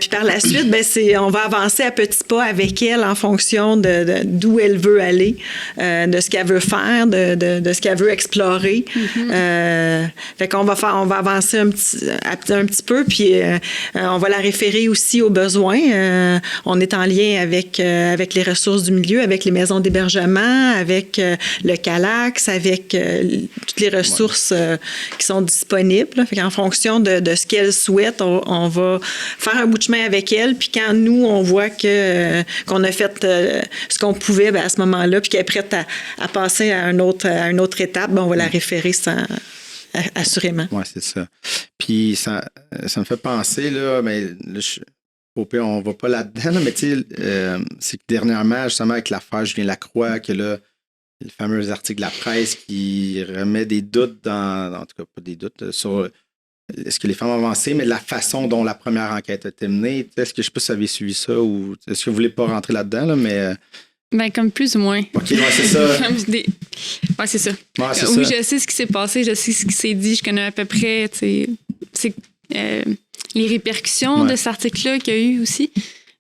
Puis par la suite, on va avancer à petits pas avec elle en fonction d'où elle veut aller, de ce qu'elle veut faire, de ce qu'elle veut explorer. Fait qu'on va avancer un petit peu, puis on va la référer aussi aux besoins. On est en lien avec les ressources du milieu, avec les maisons d'hébergement, avec le Calax, avec toutes les ressources qui sont disponibles. Fait qu'en fonction de ce qu'elle souhaite, on va faire un bout de chemin avec elle. Puis quand nous, on voit qu'on a fait ce qu'on pouvait à ce moment-là, puis qu'elle est prête à passer à une autre étape, on va la référer assurément. Oui, c'est ça. Puis ça me fait penser, là, mais là, au pire, on ne va pas là-dedans, là, mais c'est que dernièrement, justement, avec l'affaire Julien Lacroix, que là, le fameux article de la presse qui remet des doutes en tout cas pas des doutes, sur est-ce que les femmes ont avancé, mais de la façon dont la première enquête a été menée. Est-ce que je ne sais pas si vous avez suivi ça ou est-ce que vous ne voulez pas rentrer là-dedans, là, mais... Ben, comme plus ou moins. OK, ouais, c'est ça. Ouais, c'est ça. Ouais, c'est oui, ça. Je sais ce qui s'est passé, je sais ce qui s'est dit, je connais à peu près, les répercussions de cet article-là qu'il y a eu aussi.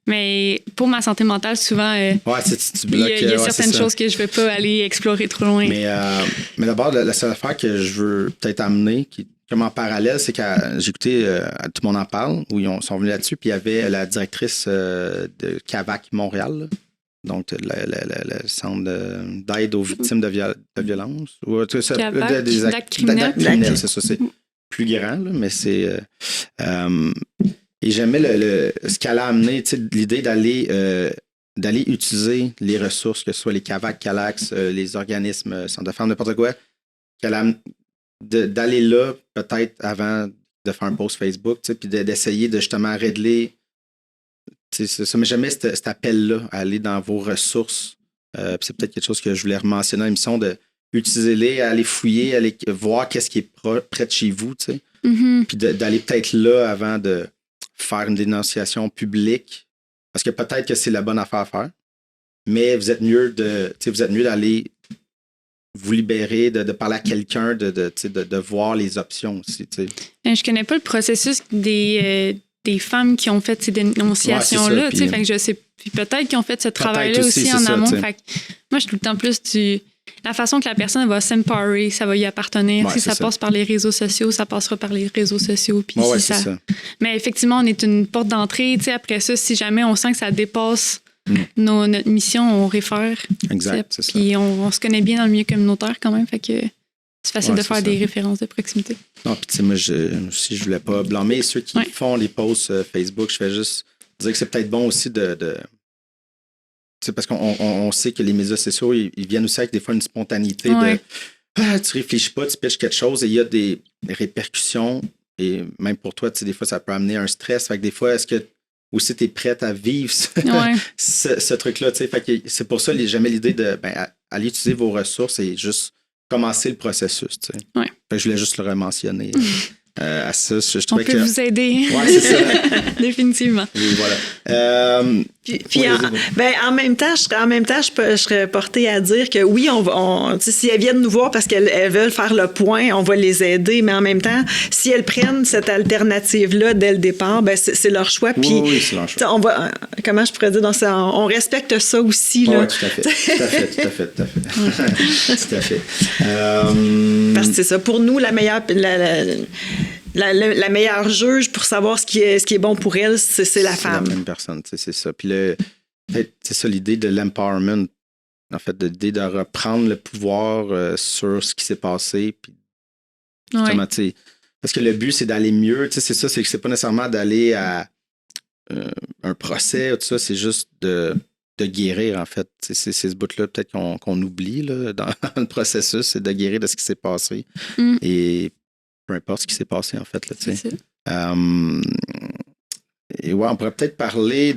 Mais pour ma santé mentale, souvent, il y a certaines choses que je ne vais pas aller explorer trop loin. Mais d'abord, la seule affaire que je veux peut-être amener, qui est comme en parallèle, c'est que j'ai écouté Tout le monde en parle, où ils sont venus là-dessus, puis il y avait la directrice de CAVAC Montréal, là. Donc, le centre d'aide aux victimes de violence. Ou, des actes criminels, c'est ça. C'est plus grand, là, mais c'est... et j'aimais ce qu'elle a amené, l'idée d'aller utiliser les ressources, que ce soit les CAVAC, Calax, les organismes, centres de femmes, n'importe quoi, d'aller là, peut-être avant de faire un post Facebook, puis d'essayer de justement régler... C'est ça, mais jamais cet appel-là à aller dans vos ressources. C'est peut-être quelque chose que je voulais mentionner dans l'émission, d'utiliser-les, aller fouiller, aller voir qu'est-ce qui est près de chez vous, tu sais. Puis d'aller peut-être là avant de faire une dénonciation publique, parce que peut-être que c'est la bonne affaire à faire, mais vous êtes mieux d'aller vous libérer, de parler à quelqu'un, de voir les options aussi, tu sais. Je connais pas le processus des femmes qui ont fait ces dénonciations-là. Fait que je sais, puis peut-être qu'ils ont fait ce travail-là aussi en amont. Fait que moi, je suis tout le temps plus la façon que la personne va s'emparer, ça va y appartenir. Si ça passe par les réseaux sociaux, ça passera par les réseaux sociaux. Puis ça. Mais effectivement, on est une porte d'entrée. Après ça, si jamais on sent que ça dépasse notre mission, on réfère. Exact, c'est ça. Puis on se connaît bien dans le milieu communautaire quand même, fait que c'est facile de faire des références de proximité. Non, puis tu sais, moi, je voulais pas blâmer ceux qui font les posts Facebook. Je fais juste dire que c'est peut-être bon aussi de tu sais, parce qu'on sait que les médias sociaux, ils viennent aussi avec des fois une spontanéité de tu réfléchis pas, tu pitches quelque chose et il y a des répercussions. Et même pour toi, tu sais, des fois, ça peut amener un stress. Fait que des fois, est-ce que aussi tu es prête à vivre ce truc-là? Tu sais, fait que c'est pour ça, jamais l'idée de aller utiliser vos ressources et juste commencer le processus. Tu sais. Fait que je voulais juste le rementionner. À ça, je on peut vous aider. Oui, c'est ça. Définitivement. Et voilà. En même temps, je serais portée à dire que oui, si elles viennent nous voir parce qu'elles veulent faire le point, on va les aider, mais en même temps, si elles prennent cette alternative-là dès le départ, c'est leur choix. Oui, c'est leur choix. Comment je pourrais dire, on respecte ça aussi. Là. Oui, tout à fait. Tout à fait. Parce que c'est ça. Pour nous, la meilleure juge pour savoir ce qui est bon pour elle, c'est la femme. C'est la même personne, c'est ça. Puis c'est ça l'idée de l'empowerment, en fait, l'idée de reprendre le pouvoir sur ce qui s'est passé. Puis, justement, parce que le but, c'est d'aller mieux. C'est ça, c'est pas nécessairement d'aller à un procès, tout ça, c'est juste de guérir, en fait. C'est ce bout-là, peut-être qu'on oublie là, dans le processus, c'est de guérir de ce qui s'est passé. Et peu importe ce qui s'est passé, en fait. Là, et on pourrait peut-être parler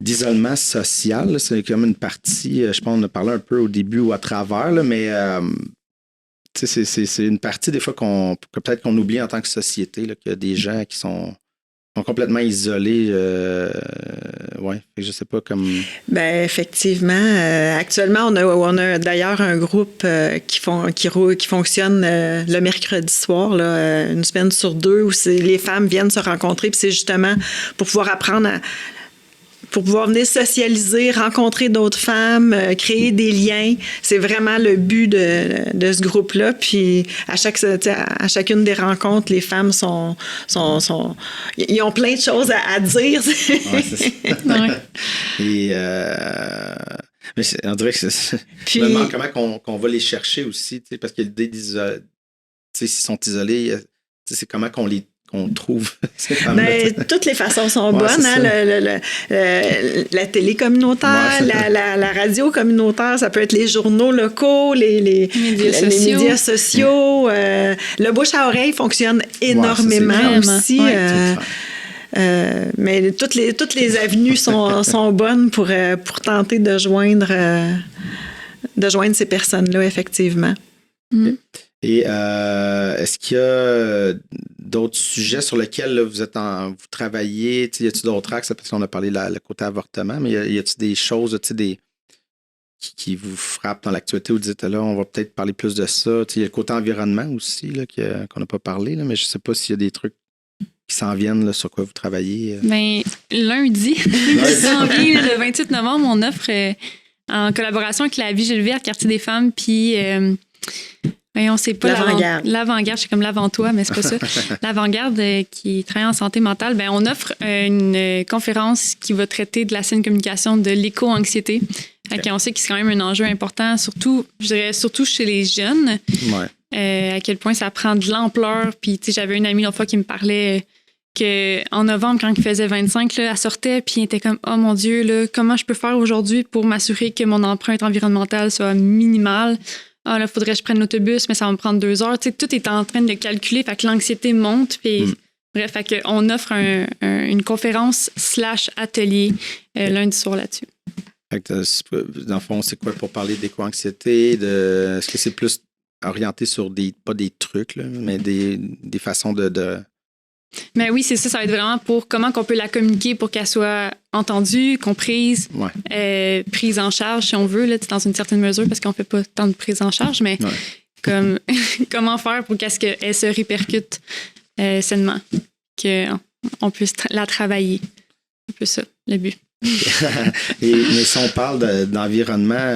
d'isolement social. Là. C'est comme une partie, je pense qu'on a parlé un peu au début ou à travers, là, mais c'est une partie des fois que peut-être qu'on oublie en tant que société, là, qu'il y a des gens qui sont complètement isolés. Je sais pas comme... Effectivement. Actuellement, on a d'ailleurs un groupe qui fonctionne le mercredi soir, là, une semaine sur 2, où les femmes viennent se rencontrer. Puis c'est justement pour pouvoir apprendre pour pouvoir venir socialiser, rencontrer d'autres femmes, créer des liens. C'est vraiment le but de ce groupe-là. Puis à chacune des rencontres, les femmes ils ont plein de choses à dire. Ouais, c'est ça. Et mais on dirait que je me demande comment qu'on va les chercher aussi, parce que l'idée s'ils sont isolés, c'est comment qu'on trouve ces femmes-là. Toutes les façons sont bonnes. Hein? La télé communautaire, la radio communautaire, ça peut être les journaux locaux, les médias sociaux. Le bouche à oreille fonctionne énormément aussi. Mais toutes les avenues sont bonnes pour tenter de joindre ces personnes-là, effectivement. Et est-ce qu'il y a d'autres sujets sur lesquels là, vous travaillez? Y a-t-il d'autres axes? Parce qu'on a parlé le côté avortement, mais y a-t-il des choses qui vous frappent dans l'actualité où vous dites là, on va peut-être parler plus de ça? Il y a le côté environnement aussi là, qu'on n'a pas parlé, là, mais je ne sais pas s'il y a des trucs qui s'en viennent là, sur quoi vous travaillez. Lundi, qui s'en vient le 28 novembre, on offre en collaboration avec la Vie Gilles Vert, Quartier des femmes, puis... on sait pas l'avant-garde, c'est comme l'avant-toi, mais c'est pas ça. L'avant-garde qui travaille en santé mentale, on offre une conférence qui va traiter de la saine communication de l'éco-anxiété. Okay. On sait que c'est quand même un enjeu important, surtout chez les jeunes. À quel point ça prend de l'ampleur. Puis, j'avais une amie l'autre fois qui me parlait qu'en novembre, quand il faisait 25, là, elle sortait, puis elle était comme « Oh mon Dieu, là, comment je peux faire aujourd'hui pour m'assurer que mon empreinte environnementale soit minimale? » Ah, là, il faudrait que je prenne l'autobus, mais ça va me prendre 2 heures. Tu sais, tout est en train de calculer, fait que l'anxiété monte. Puis, bref, fait qu'on offre une conférence / atelier lundi soir là-dessus. Fait que, dans le fond, c'est quoi pour parler d'éco-anxiété? Est-ce que c'est plus orienté sur pas des trucs, là, mais des façons de... Mais oui, c'est ça. Ça va être vraiment pour comment on peut la communiquer pour qu'elle soit entendue, comprise, prise en charge, si on veut, là, dans une certaine mesure, parce qu'on ne fait pas tant de prise en charge, mais comme comment faire pour qu'elle se répercute sainement, qu'on puisse la travailler. C'est un peu ça, le but. Mais si on parle d'environnement,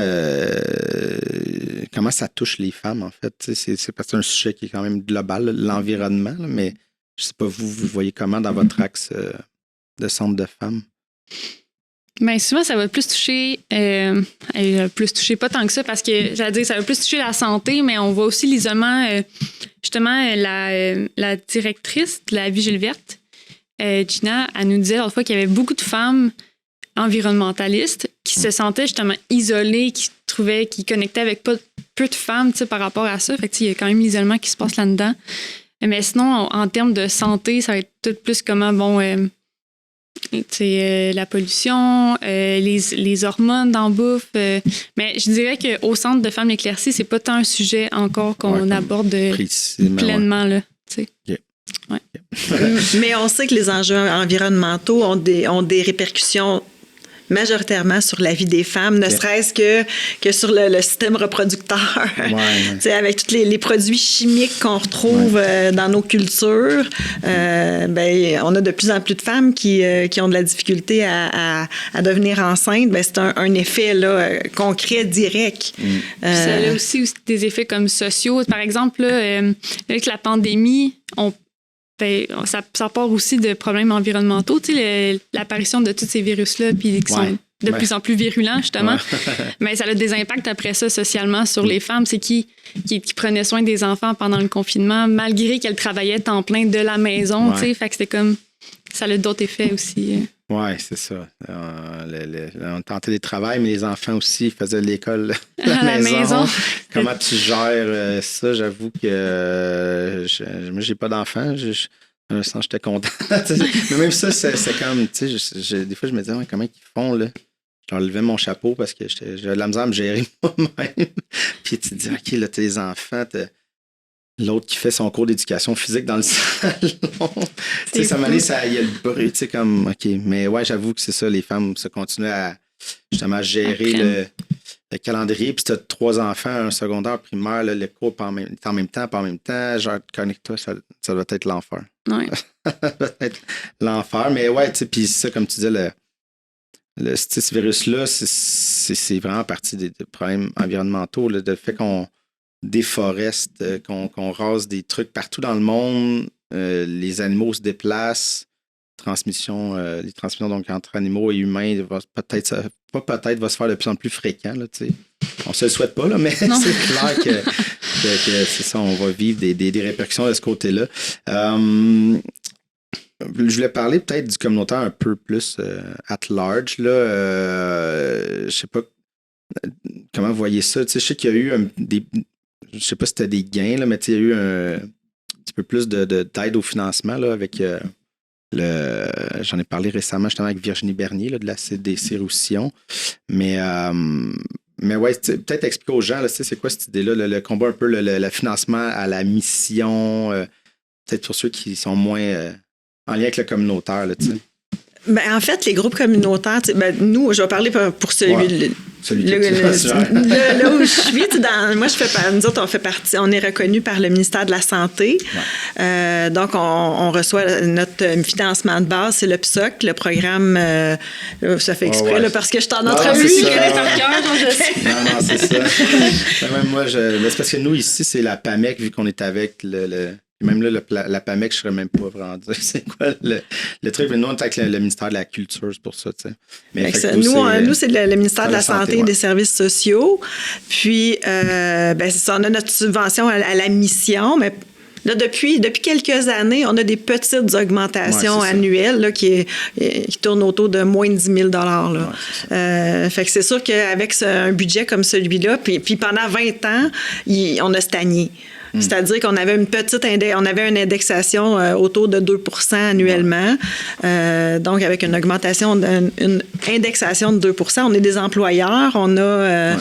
comment ça touche les femmes, en fait? C'est parce que c'est un sujet qui est quand même global, l'environnement, là, mais je ne sais pas, vous voyez comment dans votre axe de centre de femmes? Bien, souvent, ça va plus toucher, pas tant que ça, parce que, j'allais dire, ça va plus toucher la santé, mais on voit aussi l'isolement. Justement, la directrice de la Vigile verte, Gina, elle nous disait l'autre fois qu'il y avait beaucoup de femmes environnementalistes qui se sentaient justement isolées, qui connectaient avec peu de femmes par rapport à ça. Fait que, il y a quand même l'isolement qui se passe là-dedans. Mais sinon, en termes de santé, ça va être tout plus comment, la pollution, les hormones dans la bouffe. Mais je dirais qu'au Centre de femmes éclaircies, c'est pas tant un sujet encore qu'on aborde pleinement. Là, yeah. Ouais. Mais on sait que les enjeux environnementaux ont des répercussions majoritairement sur la vie des femmes, ne serait-ce que sur le système reproducteur. Avec tous les produits chimiques qu'on retrouve dans nos cultures, on a de plus en plus de femmes qui ont de la difficulté à devenir enceintes. C'est un effet là, concret, direct. Ça a aussi des effets comme sociaux. Par exemple, là, avec la pandémie, ça part aussi de problèmes environnementaux, l'apparition de tous ces virus-là, puis qui sont de plus en plus virulents, justement. Mais ça a des impacts après ça, socialement, sur les femmes. C'est qui prenait soin des enfants pendant le confinement, malgré qu'elles travaillaient temps plein de la maison, fait que c'était comme... Ça a d'autres effets aussi. Oui, c'est ça. On tentait des travails, mais les enfants aussi faisaient l'école à la maison. Comment tu gères ça? J'avoue que moi, j'ai pas d'enfants. Je sens que j'étais content. Mais même ça, c'est comme, tu sais, des fois, je me disais, comment ils font, là? Je leur levais mon chapeau parce que j'avais de la misère à me gérer moi-même. Puis tu te dis, OK, là, t'as les enfants, l'autre qui fait son cours d'éducation physique dans le salon. Tu sais, ça m'a dit, il y a le bruit, tu sais, comme, OK. Mais ouais, j'avoue que c'est ça, les femmes se continuent à justement gérer le calendrier. Puis tu as 3 enfants, un secondaire, primaire, là, le cours en même temps, genre, connecte-toi, ça doit être l'enfer. Ouais. Ça doit être l'enfer. Mais ouais, tu sais, puis ça, comme tu disais, ce virus-là, c'est vraiment partie des problèmes environnementaux, le fait qu'on déforeste, qu'on rase des trucs partout dans le monde, les animaux se déplacent, les transmissions donc entre animaux et humains va se faire de plus en plus fréquent. Là, on se le souhaite pas, là, mais c'est clair que c'est ça, on va vivre des répercussions de ce côté-là. Je voulais parler peut-être du communautaire un peu plus at large. Je sais pas comment vous voyez ça. Je sais qu'il y a eu je sais pas si c'était des gains, là, mais il y a eu un petit peu plus d'aide au financement là, avec j'en ai parlé récemment justement avec Virginie Bernier là, de la CDC Roussillon. Mais ouais, peut-être expliquer aux gens, là, c'est quoi cette idée-là, le combat un peu, le financement à la mission, peut-être pour ceux qui sont moins en lien avec le communautaire, là, tu sais. En fait, les groupes communautaires, nous, je vais parler pour celui là où je suis. Moi, nous autres, on est reconnu par le ministère de la Santé. Ouais. Donc, on reçoit notre financement de base, c'est le PSOC, le programme, ça fait exprès, là, parce que je suis en entrevue. Non, c'est ça. Même moi, c'est parce que nous, ici, c'est la PAMEC, vu qu'on est avec même là, la PAMEC, je ne saurais même pas vraiment dire c'est quoi le truc. Mais nous, on est avec le ministère de la Culture, c'est pour ça, tu sais. Mais nous, c'est le ministère de la Santé et des Services sociaux. Puis, c'est ça, on a notre subvention à la mission, mais là, depuis quelques années, on a des petites augmentations annuelles là, qui tournent autour de moins de 10 000 là. Fait que c'est sûr qu'avec un budget comme celui-là, puis pendant 20 ans, on a stagné. C'est-à-dire qu'on avait une indexation autour de 2 % annuellement. Donc, avec une augmentation, une indexation de 2 %, on est des employeurs, on a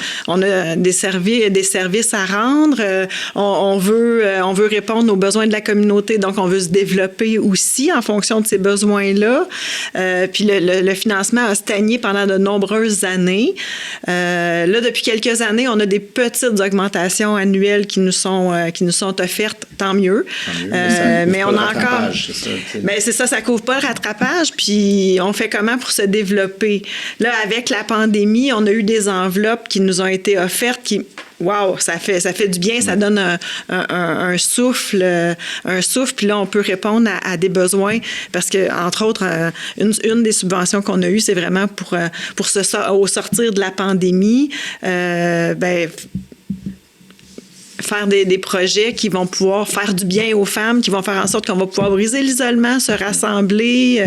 des services à rendre, on veut répondre aux besoins de la communauté, donc on veut se développer aussi en fonction de ces besoins-là. Puis le financement a stagné pendant de nombreuses années. Là, depuis quelques années, on a des petites augmentations annuelles qui nous sont offertes, tant mieux. Mais on a encore... C'est ça, ça couvre pas le rattrapage. Puis on fait comment pour se développer? Là, avec la pandémie, on a eu des enveloppes qui nous ont été offertes qui wow, ça fait du bien, ça donne un souffle, puis là, on peut répondre à des besoins parce que, entre autres, une des subventions qu'on a eues, c'est vraiment au sortir de la pandémie, faire des projets qui vont pouvoir faire du bien aux femmes, qui vont faire en sorte qu'on va pouvoir briser l'isolement, se rassembler.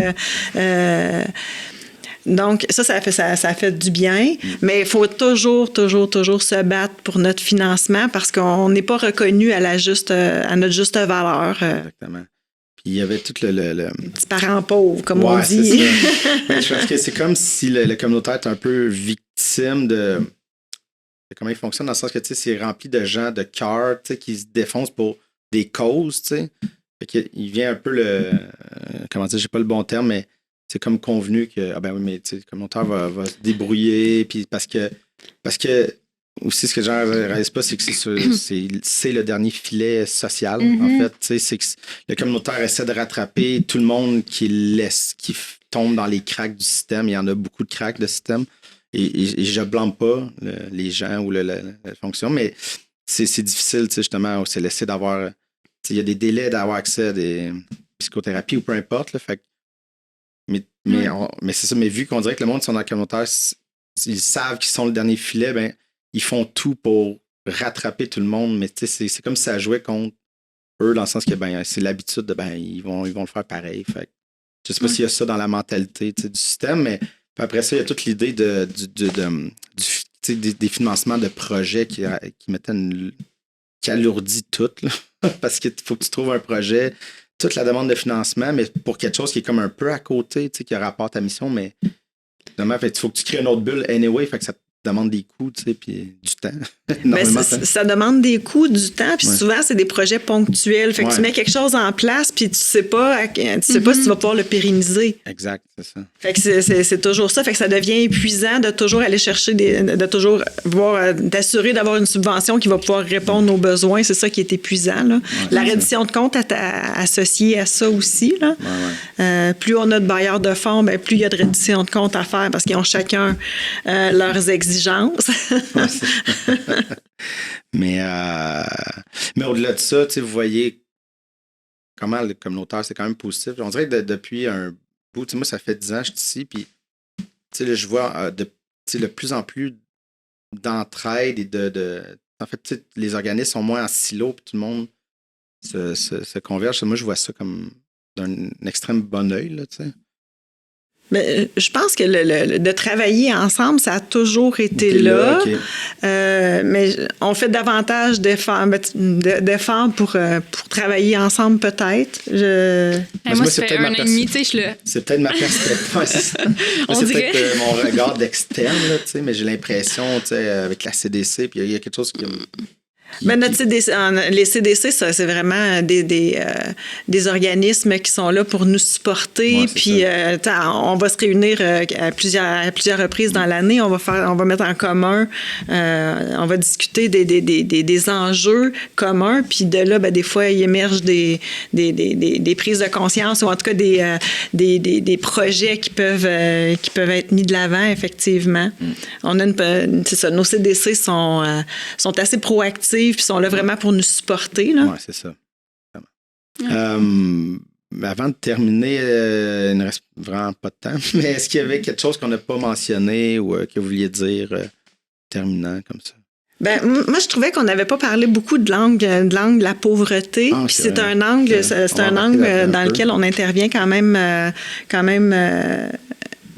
Donc, ça fait du bien, mais il faut toujours se battre pour notre financement parce qu'on n'est pas reconnu à notre juste valeur. Exactement. Puis il y avait tout le petit parent pauvre, comme on dit. Mais je pense que c'est comme si le communautaire est un peu victime de comment il fonctionne, dans le sens que c'est rempli de gens de cœur qui se défoncent pour des causes. Fait qu'il vient un peu comment dire, j'ai pas le bon terme, mais c'est comme convenu que le communautaire va se débrouiller. Puis parce que aussi, ce que les gens ne réalisent pas, c'est que c'est le dernier filet social, en fait. C'est que le communautaire essaie de rattraper tout le monde qui tombe dans les cracks du système. Il y en a beaucoup de cracks de système. Et je ne blâme pas les gens ou la fonction, mais c'est difficile, justement, c'est laissé d'avoir. Il y a des délais d'avoir accès à des psychothérapies ou peu importe. Là, fait, mais c'est ça, mais vu qu'on dirait que le monde qui sont dans le communautaire, ils savent qu'ils sont le dernier filet, ben, ils font tout pour rattraper tout le monde, mais c'est comme si ça jouait contre eux, dans le sens que c'est l'habitude de ils vont le faire pareil. Fait, je sais pas s'il y a ça dans la mentalité du système, mais après ça, il y a toute l'idée des financements de projets qui alourdit tout. Là. Parce qu'il faut que tu trouves un projet, toute la demande de financement, mais pour quelque chose qui est comme un peu à côté, qui rapporte ta mission, mais finalement, il faut que tu crées une autre bulle anyway, fait que ça te demande des coûts, puis du temps. Ça demande des coûts, du temps, puis souvent, c'est des projets ponctuels. Fait que tu mets quelque chose en place, puis tu sais pas si tu vas pouvoir le pérenniser. Exact, c'est ça. Fait que c'est toujours ça. Fait que ça devient épuisant de toujours aller chercher de toujours t'assurer d'avoir une subvention qui va pouvoir répondre aux besoins. C'est ça qui est épuisant, là. La reddition de compte associée à ça aussi, là. Plus on a de bailleurs de fonds, plus il y a de reddition de compte à faire parce qu'ils ont chacun leurs exigences. mais au-delà de ça, vous voyez comment le communautaire, c'est quand même positif. On dirait que depuis un bout, moi, ça fait 10 ans que je suis ici, puis là, je vois de plus en plus d'entraide et en fait, les organismes sont moins en silo, puis tout le monde se converge. Moi, je vois ça comme d'un extrême bon œil, là, tu sais. Mais je pense que de travailler ensemble, ça a toujours été là. Okay. Mais on fait davantage d'efforts pour travailler ensemble, peut-être. Moi, ça fait 1 an et demi, tu sais, je suis là. C'est peut-être ma perspective. On c'est dirait. Peut-être mon regard d'externe, là, tu sais, mais j'ai l'impression, tu sais, avec la CDC, puis il y a quelque chose qui Mais les CDC, ça, c'est vraiment des organismes qui sont là pour nous supporter. Puis on va se réunir à plusieurs reprises dans l'année. On va mettre en commun, on va discuter des enjeux communs. Puis de là, des fois, il émerge des prises de conscience ou en tout cas des projets qui peuvent être mis de l'avant, effectivement. On a c'est ça, nos CDC sont assez proactifs puis sont là vraiment pour nous supporter. Oui, c'est ça. Avant de terminer, il ne reste vraiment pas de temps, mais est-ce qu'il y avait quelque chose qu'on n'a pas mentionné ou que vous vouliez dire terminant comme ça? Moi, je trouvais qu'on n'avait pas parlé beaucoup de l'angle de la pauvreté. Puis c'est un angle, dans lequel on intervient quand même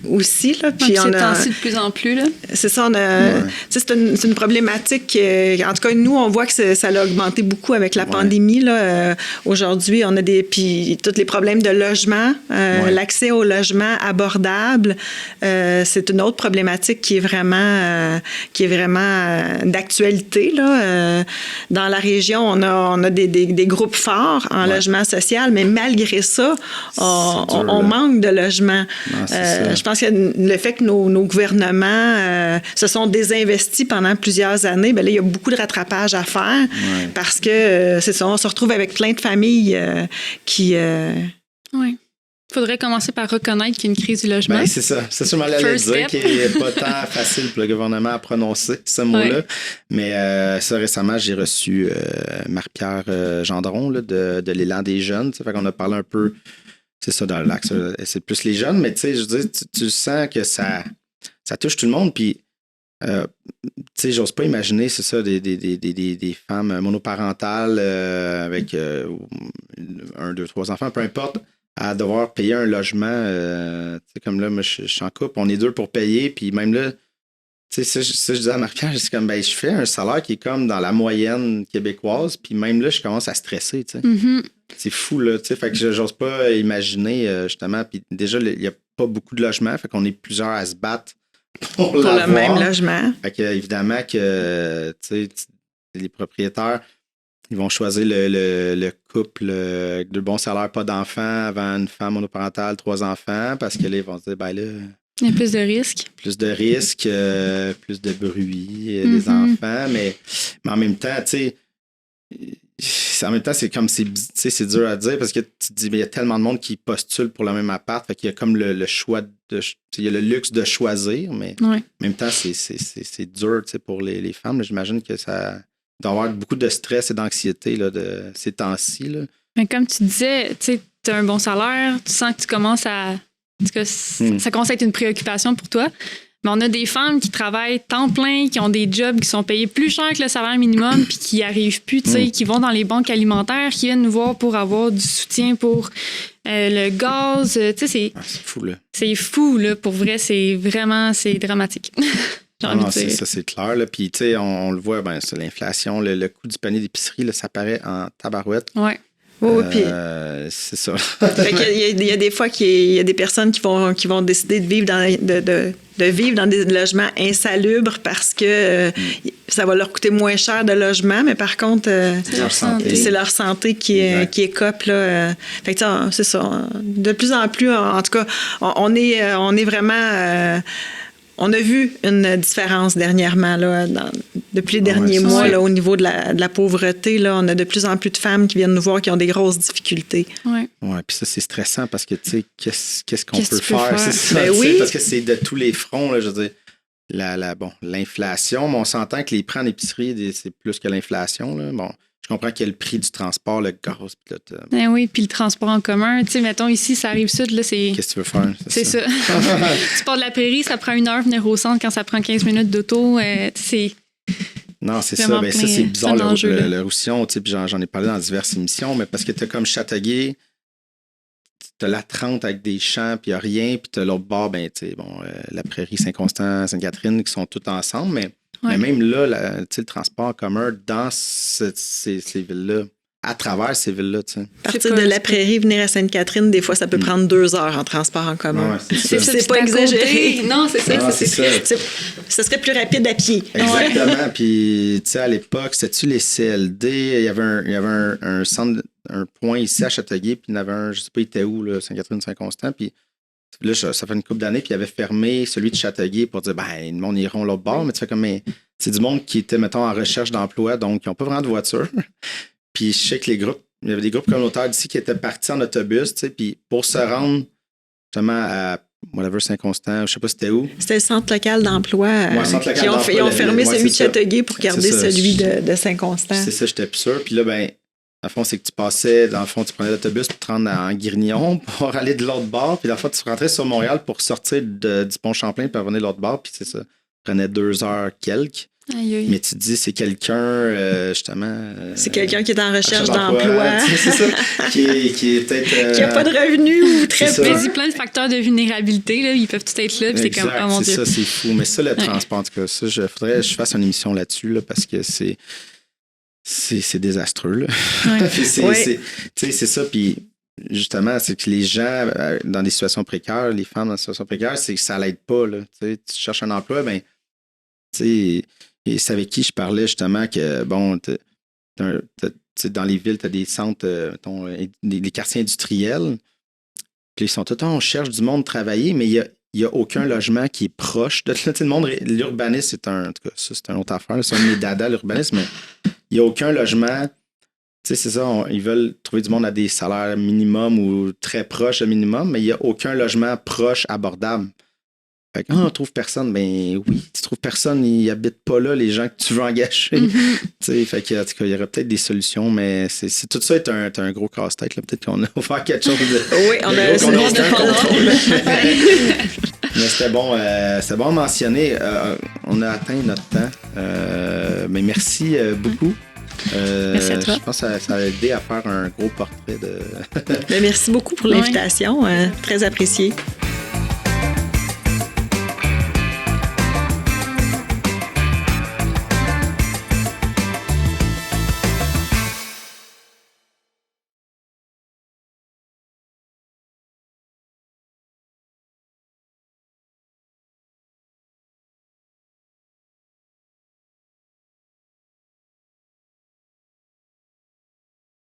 aussi, là. Puis on a de plus en plus, là. C'est ça, c'est une problématique. En tout cas, nous, on voit que ça a augmenté beaucoup avec la pandémie, là. Aujourd'hui, on a puis tous les problèmes de logement, l'accès au logement abordable, c'est une autre problématique qui est vraiment d'actualité, là. Dans la région, on a des groupes forts en logement social, mais malgré ça, on manque de logement. Je pense que le fait que nos gouvernements se sont désinvestis pendant plusieurs années, là, il y a beaucoup de rattrapage à faire parce que c'est ça, on se retrouve avec plein de familles qui... Oui. Faudrait commencer par reconnaître qu'il y a une crise du logement. Ben, c'est ça. C'est ça, je m'allais le First dire, step. qui n'est pas tant facile pour le gouvernement à prononcer ce mot-là. Ouais. Mais ça, récemment, j'ai reçu Marie-Pierre Gendron là, de l'Élan des jeunes. Fait qu'on a parlé un peu, c'est ça, dans l'axe. C'est plus les jeunes, mais tu sais, je veux dire, tu sens que ça touche tout le monde. Puis, tu sais, j'ose pas imaginer, c'est ça, des femmes monoparentales avec 1, 2, 3 enfants, peu importe, à devoir payer un logement. Tu sais, comme là, moi, je suis en couple, on est 2 pour payer, puis même là, tu sais, ça, je disais à Marie-Pierre, c'est comme, ben, je fais un salaire qui est comme dans la moyenne québécoise, puis même là, je commence à stresser, tu sais. Mm-hmm. C'est fou, là, tu sais, fait que j'ose pas imaginer, justement, puis déjà, il n'y a pas beaucoup de logements, fait qu'on est plusieurs à se battre pour le même logement. Fait que, évidemment que, tu sais, les propriétaires, ils vont choisir le couple avec de bons salaires, pas d'enfants, avant une femme monoparentale, 3 enfants, parce que là, ils vont se dire, ben là, Il y a plus de risques. plus de risques, plus de bruit, des enfants, mais en même temps, tu sais, en même temps, c'est comme, c'est dur à dire parce que tu te dis, mais il y a tellement de monde qui postule pour le même appart, fait qu'il y a comme le choix, il y a le luxe de choisir, mais Ouais. en même temps, c'est dur, tu sais, pour les femmes. J'imagine que ça doit avoir beaucoup de stress et d'anxiété là, de ces temps-ci. Là. Mais comme tu disais, tu as un bon salaire, tu sens que tu commences à... En tout cas, ça commence à être une préoccupation pour toi. Mais on a des femmes qui travaillent temps plein, qui ont des jobs qui sont payés plus cher que le salaire minimum, puis qui n'y arrivent plus, tu sais, qui vont dans les banques alimentaires, qui viennent nous voir pour avoir du soutien pour le gaz. Tu sais, c'est fou, là. C'est fou, là. Pour vrai, c'est dramatique. J'ai envie de dire. Ça, c'est clair. Là. Puis, tu sais, on le voit, ben, c'est l'inflation, le coût du panier d'épicerie, là, ça paraît en tabarouette. Ouais. Oui, puis c'est ça. fait qu'il y a des fois qu'il y a des personnes qui vont décider de vivre de vivre dans des logements insalubres parce que ça va leur coûter moins cher de logement, mais par contre, c'est leur santé qui écope. Là. Fait que, c'est ça. De plus en plus, en tout cas, on est vraiment... on a vu une différence dernièrement, là, depuis les derniers mois, là, au niveau de la pauvreté. Là, on a de plus en plus de femmes qui viennent nous voir qui ont des grosses difficultés. Oui, puis ça, c'est stressant parce que, tu sais, qu'est-ce qu'on peut faire? faire? C'est ça, ben oui. Parce que c'est de tous les fronts, là, je veux dire. L'inflation, mais on s'entend que les prix en épicerie, c'est plus que l'inflation. Là. Bon, je comprends qu'il y a le prix du transport, le gaz. Ben oui, puis le transport en commun. Tu sais, mettons ici, ça arrive sud, là, c'est... Qu'est-ce que tu veux faire? C'est ça. Tu pars de la prairie, ça prend 1 heure venir au centre quand ça prend 15 minutes d'auto. C'est... Non, c'est ça. Ben, ça, c'est bizarre, le Roussillon. Puis j'en ai parlé dans diverses émissions, mais parce que tu as comme Châteauguay, tu as la 30 avec des champs, puis il n'y a rien, puis tu as l'autre bord, ben, tu sais, la prairie, Saint-Constant, Sainte-Catherine, qui sont toutes ensemble, mais même là, le transport en commun dans ces villes-là, à travers ces villes-là, tu sais. Partir de la prairie, venir à Sainte-Catherine, des fois, ça peut prendre 2 heures en transport en commun. Ouais, c'est pas exagéré. Non, c'est ça. Ça serait plus rapide à pied. Exactement. Puis, tu sais, à l'époque, c'était-tu les CLD? Il y avait un centre, un point ici à Châteauguay, puis il y en avait un, je sais pas, il était où, là, Sainte-Catherine, Saint-Constant, puis là, ça fait une couple d'années, puis il avait fermé celui de Châteauguay pour dire, ben, le monde iront l'autre bord, mais tu fais comme, mais c'est du monde qui était, mettons, en recherche d'emploi, donc ils n'ont pas vraiment de voiture. Puis je sais que il y avait des groupes communautaires d'ici qui étaient partis en autobus, tu sais, puis pour se rendre justement à whatever Saint-Constant, je sais pas c'était où. C'était le centre local d'emploi. Ils ont fermé celui de Châteauguay pour garder celui de Saint-Constant. C'est ça, j'étais plus sûr. Puis là, ben, dans le fond, c'est que tu passais, dans le fond, tu prenais l'autobus pour te rendre en Guirignon pour aller de l'autre bord. Puis dans le fond, tu rentrais sur Montréal pour sortir du pont Champlain puis revenir de l'autre bord. Puis c'est ça, ça prenait 2 heures quelques. Aïe. Mais tu te dis, c'est quelqu'un, justement... c'est quelqu'un qui est en recherche d'emploi. C'est ça, qui est peut-être... qui n'a pas de revenus ou très peu. Mais il y a plein de facteurs de vulnérabilité, là, ils peuvent tout être là, puis c'est comme, oh mon Dieu. C'est ça, c'est fou. Mais ça, le transport, en tout cas, ça, faudrait que je fasse une émission là-dessus, là, parce que c'est désastreux, là. Ouais. C'est ça, puis justement, c'est que les gens, dans des situations précaires, les femmes dans des situations précaires, c'est que ça l'aide pas, là. Tu cherches un emploi, ben, tu sais... Et c'est avec qui je parlais justement que, bon, dans les villes, tu as des centres, des quartiers industriels. Puis ils sont tout le temps, on cherche du monde travailler, mais il n'y a aucun logement qui est proche de le monde. L'urbanisme, en tout cas, ça, c'est une autre affaire. C'est un de mes dada, l'urbanisme, mais il n'y a aucun logement Tu sais, c'est ça, ils veulent trouver du monde à des salaires minimum ou très proches de minimum, mais il n'y a aucun logement proche abordable. Fait que, on trouve personne. Ben oui, tu trouves personne, ils habitent pas là, les gens que tu veux engager. Tu sais, fait que, en tout cas, il y aurait peut-être des solutions, mais tout ça est un gros casse-tête. Là. Peut-être qu'on a offert quelque chose de. Oui, on a gros qu'on essayé de contrôle. Mais c'était bon de mentionner. On a atteint notre temps. Mais merci beaucoup. Merci à toi. Je pense que ça a aidé à faire un gros portrait de. Merci beaucoup pour l'invitation. Très apprécié.